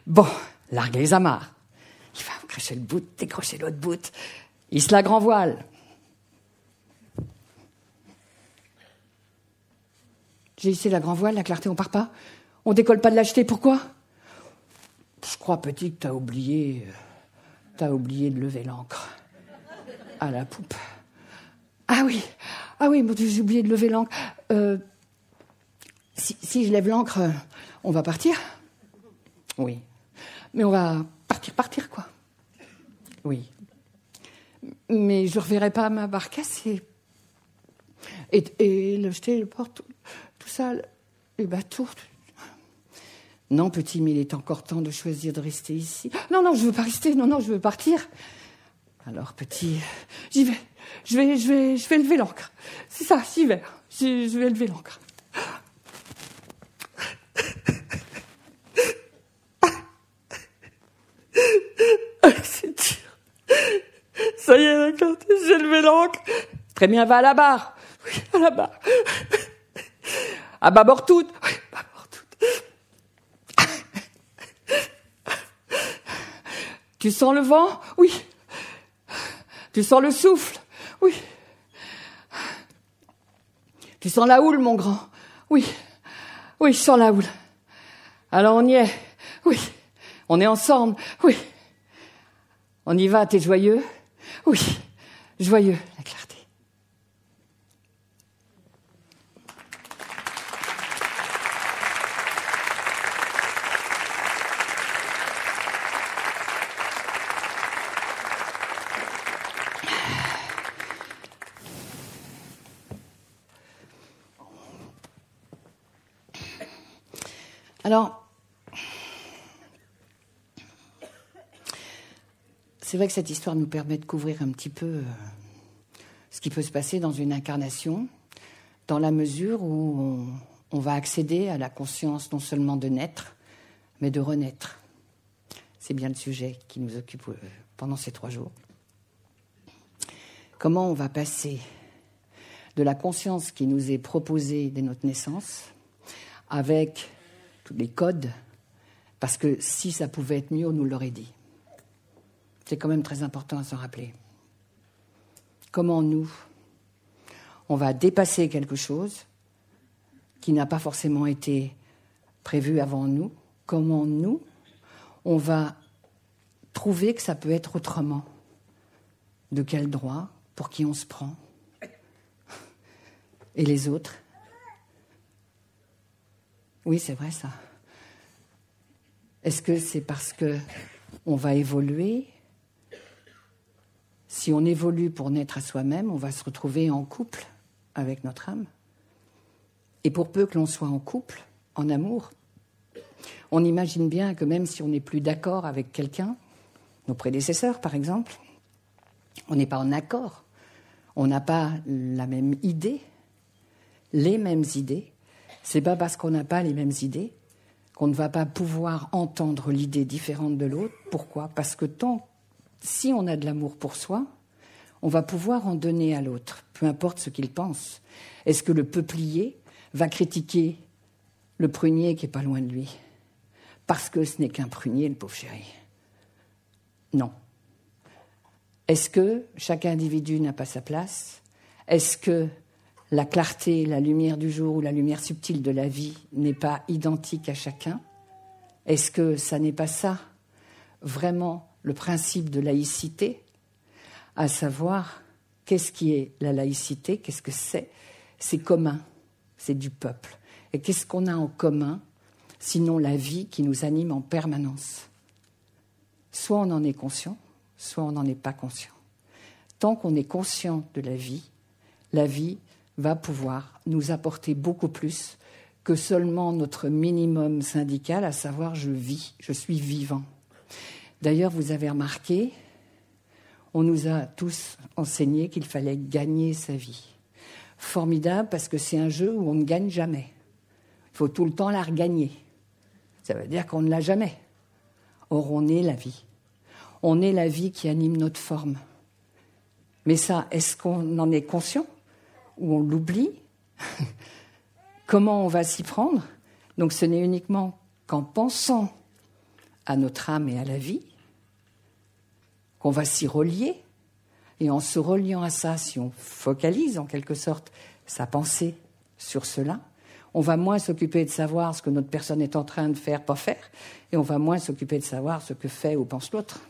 Bon, larguer les amarres. Il va accrocher le bout, décrocher l'autre bout. Hisse la grand voile. J'ai hissé la grand voile, la Clarté, on part pas ? On décolle pas de l'acheter, pourquoi ? Je crois, petit, que t'as oublié de lever l'ancre. À la poupe. Ah oui, Ah oui, mon Dieu, j'ai oublié de lever l'ancre. Si je lève l'ancre, on va partir? Oui. Mais on va partir quoi? Oui. Mais je ne reverrai pas ma barcasse et le jeter, le port, tout ça, les bateaux. Non, petit, mais il est encore temps de choisir de rester ici. Non, je ne veux pas rester, non, je veux partir. Alors, petit, j'y vais. Je vais lever l'ancre. C'est ça, j'y vais. Je vais lever l'ancre. C'est dur. Ça y est, d'accord, j'ai levé l'ancre. Très bien, va à la barre. Oui, à la barre. À bâbord toute. Oui, bâbord toute. Tu sens le vent? Oui. Tu sens le souffle? Oui. Tu sens la houle, mon grand? Oui. Oui, je sens la houle. Alors on y est? Oui. On est ensemble? Oui. On y va, t'es joyeux? Oui. Joyeux, la clarté. Alors, c'est vrai que cette histoire nous permet de couvrir un petit peu ce qui peut se passer dans une incarnation, dans la mesure où on va accéder à la conscience non seulement de naître, mais de renaître. C'est bien le sujet qui nous occupe pendant ces 3 jours. Comment on va passer de la conscience qui nous est proposée dès notre naissance, avec tous les codes, parce que si ça pouvait être mieux, on nous l'aurait dit. C'est quand même très important à s'en rappeler. Comment nous, on va dépasser quelque chose qui n'a pas forcément été prévu avant nous. Comment nous, on va trouver que ça peut être autrement. De quel droit? Pour qui on se prend? Et les autres? Oui, c'est vrai ça. Est-ce que c'est parce qu'on va évoluer? Si on évolue pour naître à soi-même, on va se retrouver en couple avec notre âme. Et pour peu que l'on soit en couple, en amour, on imagine bien que même si on n'est plus d'accord avec quelqu'un, nos prédécesseurs par exemple, on n'est pas en accord, on n'a pas la même idée, les mêmes idées. C'est pas parce qu'on n'a pas les mêmes idées qu'on ne va pas pouvoir entendre l'idée différente de l'autre. Pourquoi? Parce que si on a de l'amour pour soi, on va pouvoir en donner à l'autre, peu importe ce qu'il pense. Est-ce que le peuplier va critiquer le prunier qui est pas loin de lui? Parce que ce n'est qu'un prunier, le pauvre chéri. Non. Est-ce que chaque individu n'a pas sa place? Est-ce que la clarté, la lumière du jour ou la lumière subtile de la vie n'est pas identique à chacun? Est-ce que ça n'est pas ça, vraiment, le principe de laïcité? À savoir, qu'est-ce qui est la laïcité? Qu'est-ce que c'est? C'est commun, c'est du peuple. Et qu'est-ce qu'on a en commun, sinon la vie qui nous anime en permanence? Soit on en est conscient, soit on n'en est pas conscient. Tant qu'on est conscient de la vie va pouvoir nous apporter beaucoup plus que seulement notre minimum syndical, à savoir je vis, je suis vivant. D'ailleurs, vous avez remarqué, on nous a tous enseigné qu'il fallait gagner sa vie. Formidable, parce que c'est un jeu où on ne gagne jamais. Il faut tout le temps la regagner. Ça veut dire qu'on ne l'a jamais. Or, on est la vie. On est la vie qui anime notre forme. Mais ça, est-ce qu'on en est conscient? Ou on l'oublie? Comment on va s'y prendre? Donc ce n'est uniquement qu'en pensant à notre âme et à la vie qu'on va s'y relier. Et en se reliant à ça, si on focalise en quelque sorte sa pensée sur cela, on va moins s'occuper de savoir ce que notre personne est en train de faire, pas faire, et on va moins s'occuper de savoir ce que fait ou pense l'autre.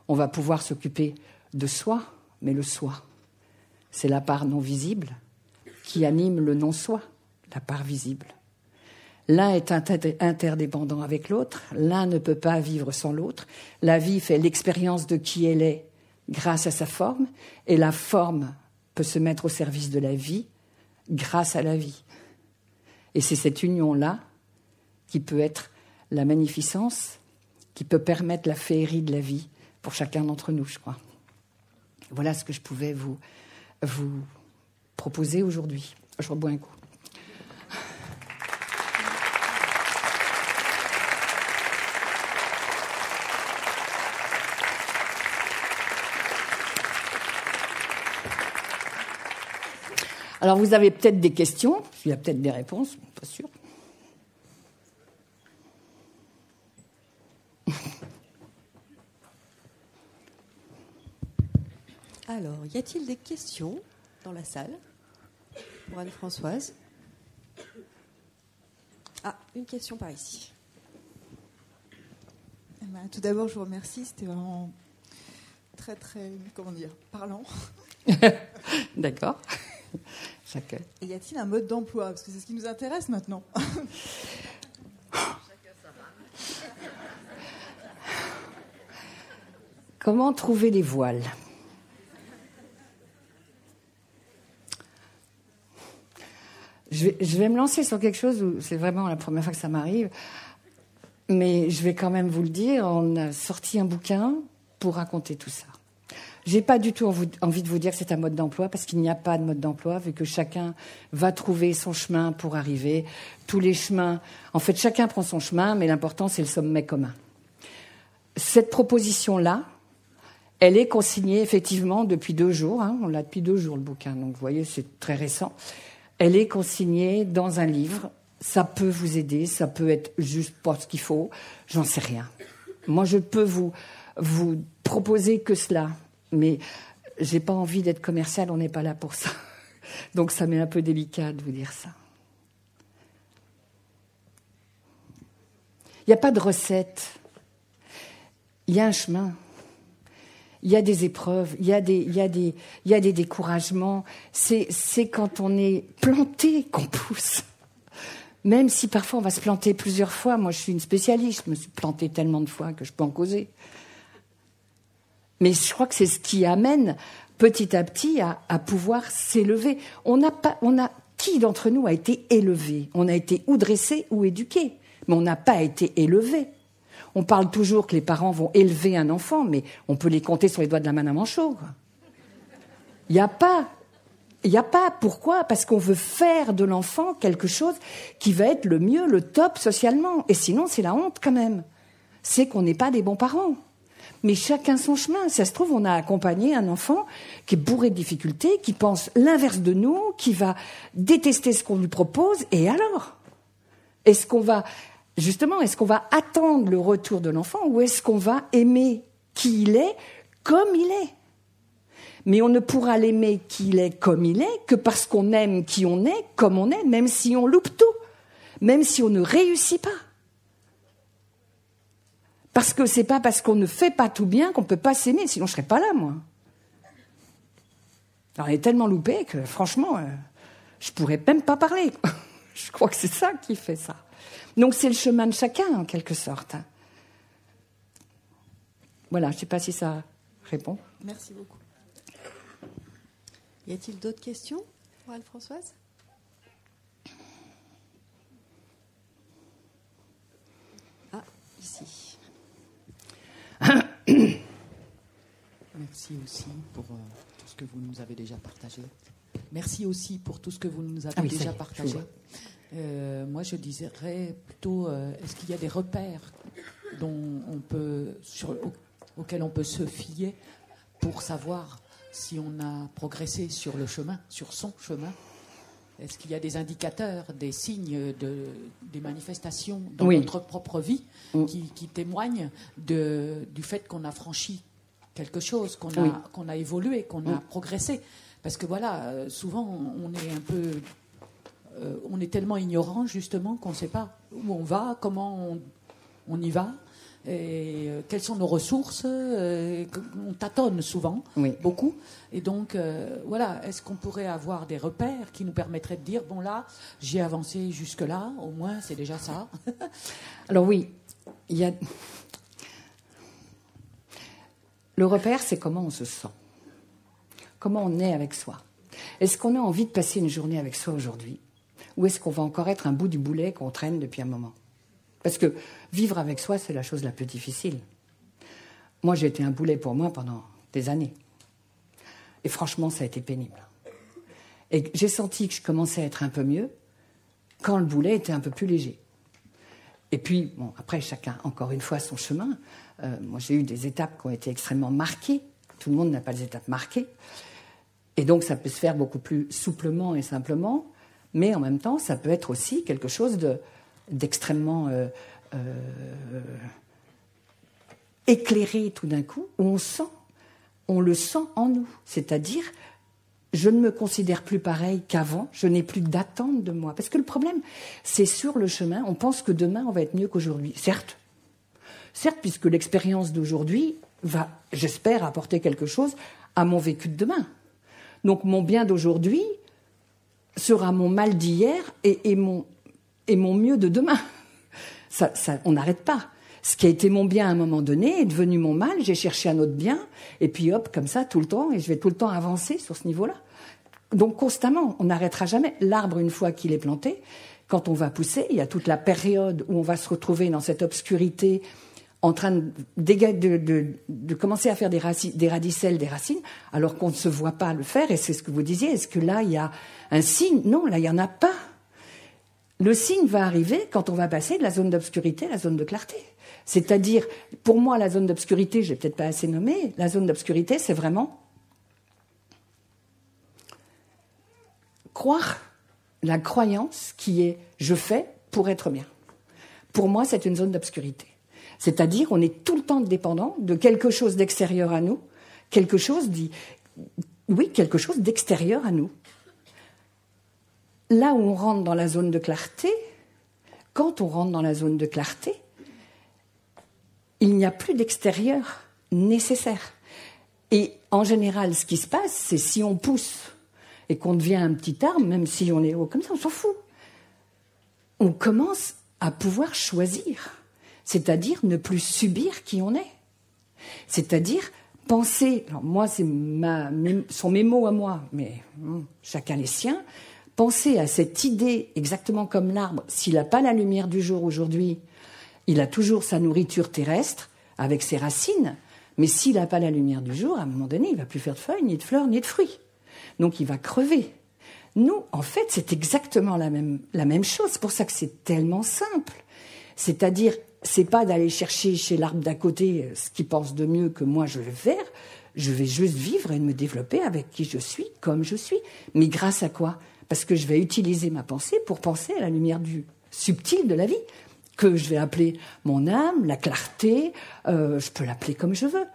On va pouvoir s'occuper de soi, mais le soi, c'est la part non visible qui anime le non-soi, la part visible. L'un est interdépendant avec l'autre, l'un ne peut pas vivre sans l'autre. La vie fait l'expérience de qui elle est grâce à sa forme, et la forme peut se mettre au service de la vie grâce à la vie. Et c'est cette union-là qui peut être la magnificence, qui peut permettre la féerie de la vie pour chacun d'entre nous, je crois. Voilà ce que je pouvais vous proposer aujourd'hui. Je rebois un coup. Alors, vous avez peut-être des questions, il y a peut-être des réponses, pas sûr. Alors, y a-t-il des questions dans la salle pour Anne-Françoise? Ah, une question par ici. Tout d'abord, je vous remercie, c'était vraiment très, parlant. D'accord. Et y a-t-il un mode d'emploi? Parce que c'est ce qui nous intéresse maintenant. Comment trouver les voiles? Je vais me lancer sur quelque chose où c'est vraiment la première fois que ça m'arrive, mais je vais quand même vous le dire, on a sorti un bouquin pour raconter tout ça. J'ai pas du tout envie de vous dire que c'est un mode d'emploi, parce qu'il n'y a pas de mode d'emploi, vu que chacun va trouver son chemin pour arriver. Tous les chemins, en fait, chacun prend son chemin, mais l'important, c'est le sommet commun. Cette proposition-là, elle est consignée effectivement depuis 2 jours. On l'a depuis 2 jours, le bouquin, donc vous voyez, c'est très récent. Elle est consignée dans un livre. Ça peut vous aider, ça peut être juste pas ce qu'il faut, j'en sais rien. Moi, je peux vous proposer que cela. Mais j'ai pas envie d'être commercial, on n'est pas là pour ça. Donc ça m'est un peu délicat de vous dire ça. Il n'y a pas de recette. Il y a un chemin. Il y a des épreuves, il y a des découragements. C'est quand on est planté qu'on pousse. Même si parfois on va se planter plusieurs fois. Moi, je suis une spécialiste. Je me suis plantée tellement de fois que je peux en causer. Mais je crois que c'est ce qui amène petit à petit à pouvoir s'élever. Qui d'entre nous a été élevé? On a été ou dressé ou éduqué, mais on n'a pas été élevé. On parle toujours que les parents vont élever un enfant, mais on peut les compter sur les doigts de la main d'un manchot. Il n'y a pas. Pourquoi? Parce qu'on veut faire de l'enfant quelque chose qui va être le mieux, le top socialement. Et sinon, c'est la honte quand même. C'est qu'on n'est pas des bons parents. Mais chacun son chemin. Si ça se trouve, on a accompagné un enfant qui est bourré de difficultés, qui pense l'inverse de nous, qui va détester ce qu'on lui propose. Et alors? Est-ce qu'on va attendre le retour de l'enfant, ou est-ce qu'on va aimer qui il est comme il est? Mais on ne pourra l'aimer qui il est comme il est que parce qu'on aime qui on est comme on est, même si on loupe tout, même si on ne réussit pas. Parce que c'est pas parce qu'on ne fait pas tout bien qu'on peut pas s'aimer, sinon je serais pas là, moi. Alors, on est tellement loupé que, franchement, je pourrais même pas parler, quoi. Je crois que c'est ça qui fait ça. Donc c'est le chemin de chacun, en quelque sorte. Voilà, je ne sais pas si ça répond. Merci beaucoup. Y a-t-il d'autres questions pour Anne-Françoise? Ah, ici. Merci aussi pour tout ce que vous nous avez déjà partagé. Merci aussi pour tout ce que vous nous avez déjà partagé. Moi, je dirais plutôt, est-ce qu'il y a des repères auxquels on peut se fier pour savoir si on a progressé sur le chemin, sur son chemin? Est-ce qu'il y a des indicateurs, des signes, des manifestations dans notre propre vie qui témoignent du fait qu'on a franchi quelque chose, qu'on a évolué, qu'on a progressé? Parce que voilà, souvent on est tellement ignorant justement qu'on ne sait pas où on va, comment on y va. Et quelles sont nos ressources? On tâtonne souvent, Oui. beaucoup. Et donc, voilà, est-ce qu'on pourrait avoir des repères qui nous permettraient de dire, bon là, j'ai avancé jusque-là, au moins c'est déjà ça. Alors oui, il y a... Le repère, c'est comment on se sent. Comment on est avec soi. Est-ce qu'on a envie de passer une journée avec soi aujourd'hui? Ou est-ce qu'on va encore être un bout du boulet qu'on traîne depuis un moment? Parce que vivre avec soi, c'est la chose la plus difficile. Moi, j'ai été un boulet pour moi pendant des années. Et franchement, ça a été pénible. Et j'ai senti que je commençais à être un peu mieux quand le boulet était un peu plus léger. Et puis, bon, après, chacun, encore une fois, son chemin. Moi, j'ai eu des étapes qui ont été extrêmement marquées. Tout le monde n'a pas des étapes marquées. Et donc, ça peut se faire beaucoup plus souplement et simplement. Mais en même temps, ça peut être aussi quelque chose d'extrêmement éclairé tout d'un coup, où on le sent en nous. C'est-à-dire, je ne me considère plus pareil qu'avant, je n'ai plus d'attente de moi. Parce que le problème, c'est sur le chemin, on pense que demain, on va être mieux qu'aujourd'hui. Certes, puisque l'expérience d'aujourd'hui va, j'espère, apporter quelque chose à mon vécu de demain. Donc mon bien d'aujourd'hui sera mon mal d'hier et mon mieux de demain. On n'arrête pas. Ce qui a été mon bien à un moment donné est devenu mon mal, j'ai cherché un autre bien, et puis hop, comme ça, tout le temps, et je vais tout le temps avancer sur ce niveau-là. Donc constamment, on n'arrêtera jamais. L'arbre, une fois qu'il est planté, quand on va pousser, il y a toute la période où on va se retrouver dans cette obscurité, en train de commencer à faire des radicelles, des racines, alors qu'on ne se voit pas le faire, et c'est ce que vous disiez, est-ce que là, il y a un signe? Non, là, il n'y en a pas. Le signe va arriver quand on va passer de la zone d'obscurité à la zone de clarté. C'est-à-dire, pour moi, la zone d'obscurité, je n'ai peut-être pas assez nommé, la zone d'obscurité, c'est vraiment croire la croyance qui est « je fais pour être bien ». Pour moi, c'est une zone d'obscurité. C'est-à-dire, on est tout le temps dépendant de quelque chose d'extérieur à nous, quelque chose d'extérieur à nous. Là où on rentre dans la zone de clarté, quand on rentre dans la zone de clarté, il n'y a plus d'extérieur nécessaire. Et en général, ce qui se passe, c'est si on pousse et qu'on devient un petit arbre, même si on est haut comme ça, on s'en fout. On commence à pouvoir choisir, c'est-à-dire ne plus subir qui on est. C'est-à-dire penser, alors moi, sont mes mots à moi, mais chacun les siens, penser à cette idée exactement comme l'arbre, s'il n'a pas la lumière du jour aujourd'hui, il a toujours sa nourriture terrestre avec ses racines, mais s'il n'a pas la lumière du jour, à un moment donné, il ne va plus faire de feuilles, ni de fleurs, ni de fruits. Donc il va crever. Nous, en fait, c'est exactement la même chose. C'est pour ça que c'est tellement simple. C'est-à-dire, c'est pas d'aller chercher chez l'arbre d'à côté ce qu'il pense de mieux que moi je vais faire. Je vais juste vivre et me développer avec qui je suis, comme je suis. Mais grâce à quoi? Parce que je vais utiliser ma pensée pour penser à la lumière du subtil de la vie, que je vais appeler mon âme, la clarté, je peux l'appeler comme je veux.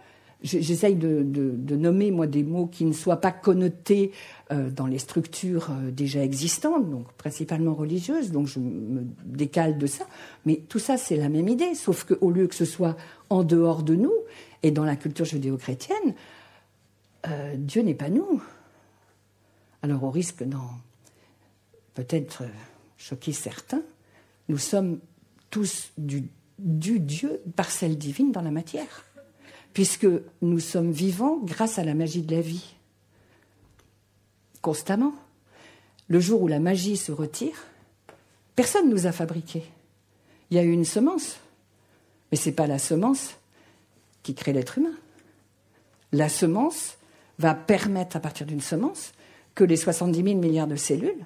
J'essaye de nommer, moi, des mots qui ne soient pas connotés dans les structures déjà existantes, donc principalement religieuses, donc je me décale de ça. Mais tout ça, c'est la même idée, sauf qu'au lieu que ce soit en dehors de nous, et dans la culture judéo-chrétienne, Dieu n'est pas nous. Alors, au risque d'en peut-être choquer certains, nous sommes tous du Dieu, parcelle divine dans la matière, puisque nous sommes vivants grâce à la magie de la vie, constamment. Le jour où la magie se retire, personne ne nous a fabriqués. Il y a eu une semence, mais ce n'est pas la semence qui crée l'être humain. La semence va permettre, à partir d'une semence, que les 70 000 milliards de cellules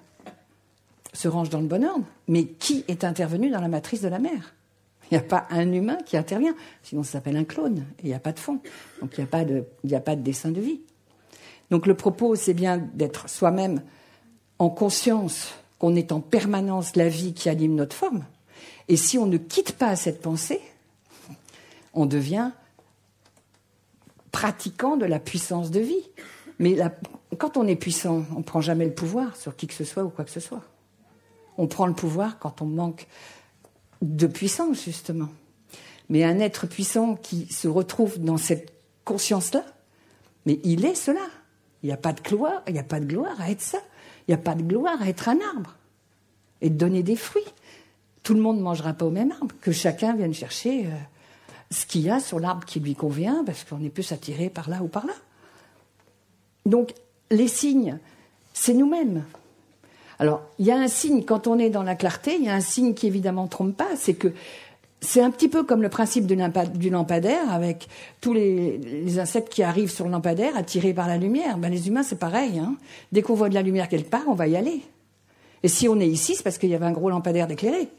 se rangent dans le bon ordre. Mais qui est intervenu dans la matrice de la mère? Il n'y a pas un humain qui intervient, sinon ça s'appelle un clone, et il n'y a pas de fond. Donc il n'y a pas de dessin de vie. Donc le propos, c'est bien d'être soi-même en conscience qu'on est en permanence la vie qui anime notre forme. Et si on ne quitte pas cette pensée, on devient pratiquant de la puissance de vie. Mais quand on est puissant, on ne prend jamais le pouvoir sur qui que ce soit ou quoi que ce soit. On prend le pouvoir quand on manque de puissance, justement. mais un être puissant qui se retrouve dans cette conscience-là, mais il est cela. Il n'y a pas de gloire, il n'y a pas de gloire à être ça. Il n'y a pas de gloire à être un arbre et de donner des fruits. Tout le monde ne mangera pas au même arbre, que chacun vienne chercher ce qu'il y a sur l'arbre qui lui convient, parce qu'on est plus attiré par là ou par là. Donc, les signes, c'est nous-mêmes. Alors, il y a un signe, quand on est dans la clarté, il y a un signe qui évidemment ne trompe pas, c'est que c'est un petit peu comme le principe du lampadaire, avec tous les insectes qui arrivent sur le lampadaire, attirés par la lumière. Ben, les humains, c'est pareil. Hein. Dès qu'on voit de la lumière quelque part, on va y aller. Et si on est ici, c'est parce qu'il y avait un gros lampadaire d'éclairé.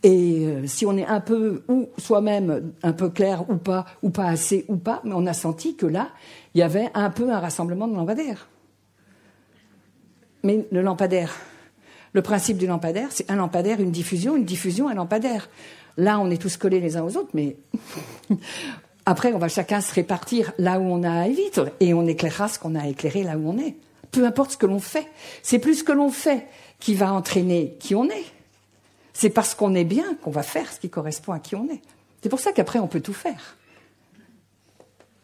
Et si on est un peu, ou soi-même un peu clair ou pas assez ou pas, mais on a senti que là, il y avait un peu un rassemblement de lampadaires. Mais le lampadaire, le principe du lampadaire, c'est un lampadaire, une diffusion, un lampadaire. Là, on est tous collés les uns aux autres, mais après, on va chacun se répartir là où on a à vivre et on éclairera ce qu'on a à éclairer là où on est. Peu importe ce que l'on fait. C'est plus ce que l'on fait qui va entraîner qui on est. C'est parce qu'on est bien qu'on va faire ce qui correspond à qui on est. C'est pour ça qu'après, on peut tout faire.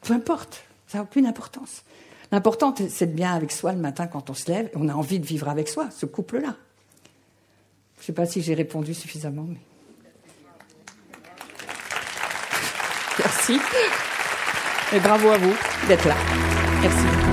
Peu importe, ça n'a aucune importance. L'important, c'est de bien avec soi le matin quand on se lève et on a envie de vivre avec soi, ce couple-là. Je ne sais pas si j'ai répondu suffisamment, mais... Merci. Et bravo à vous d'être là. Merci beaucoup.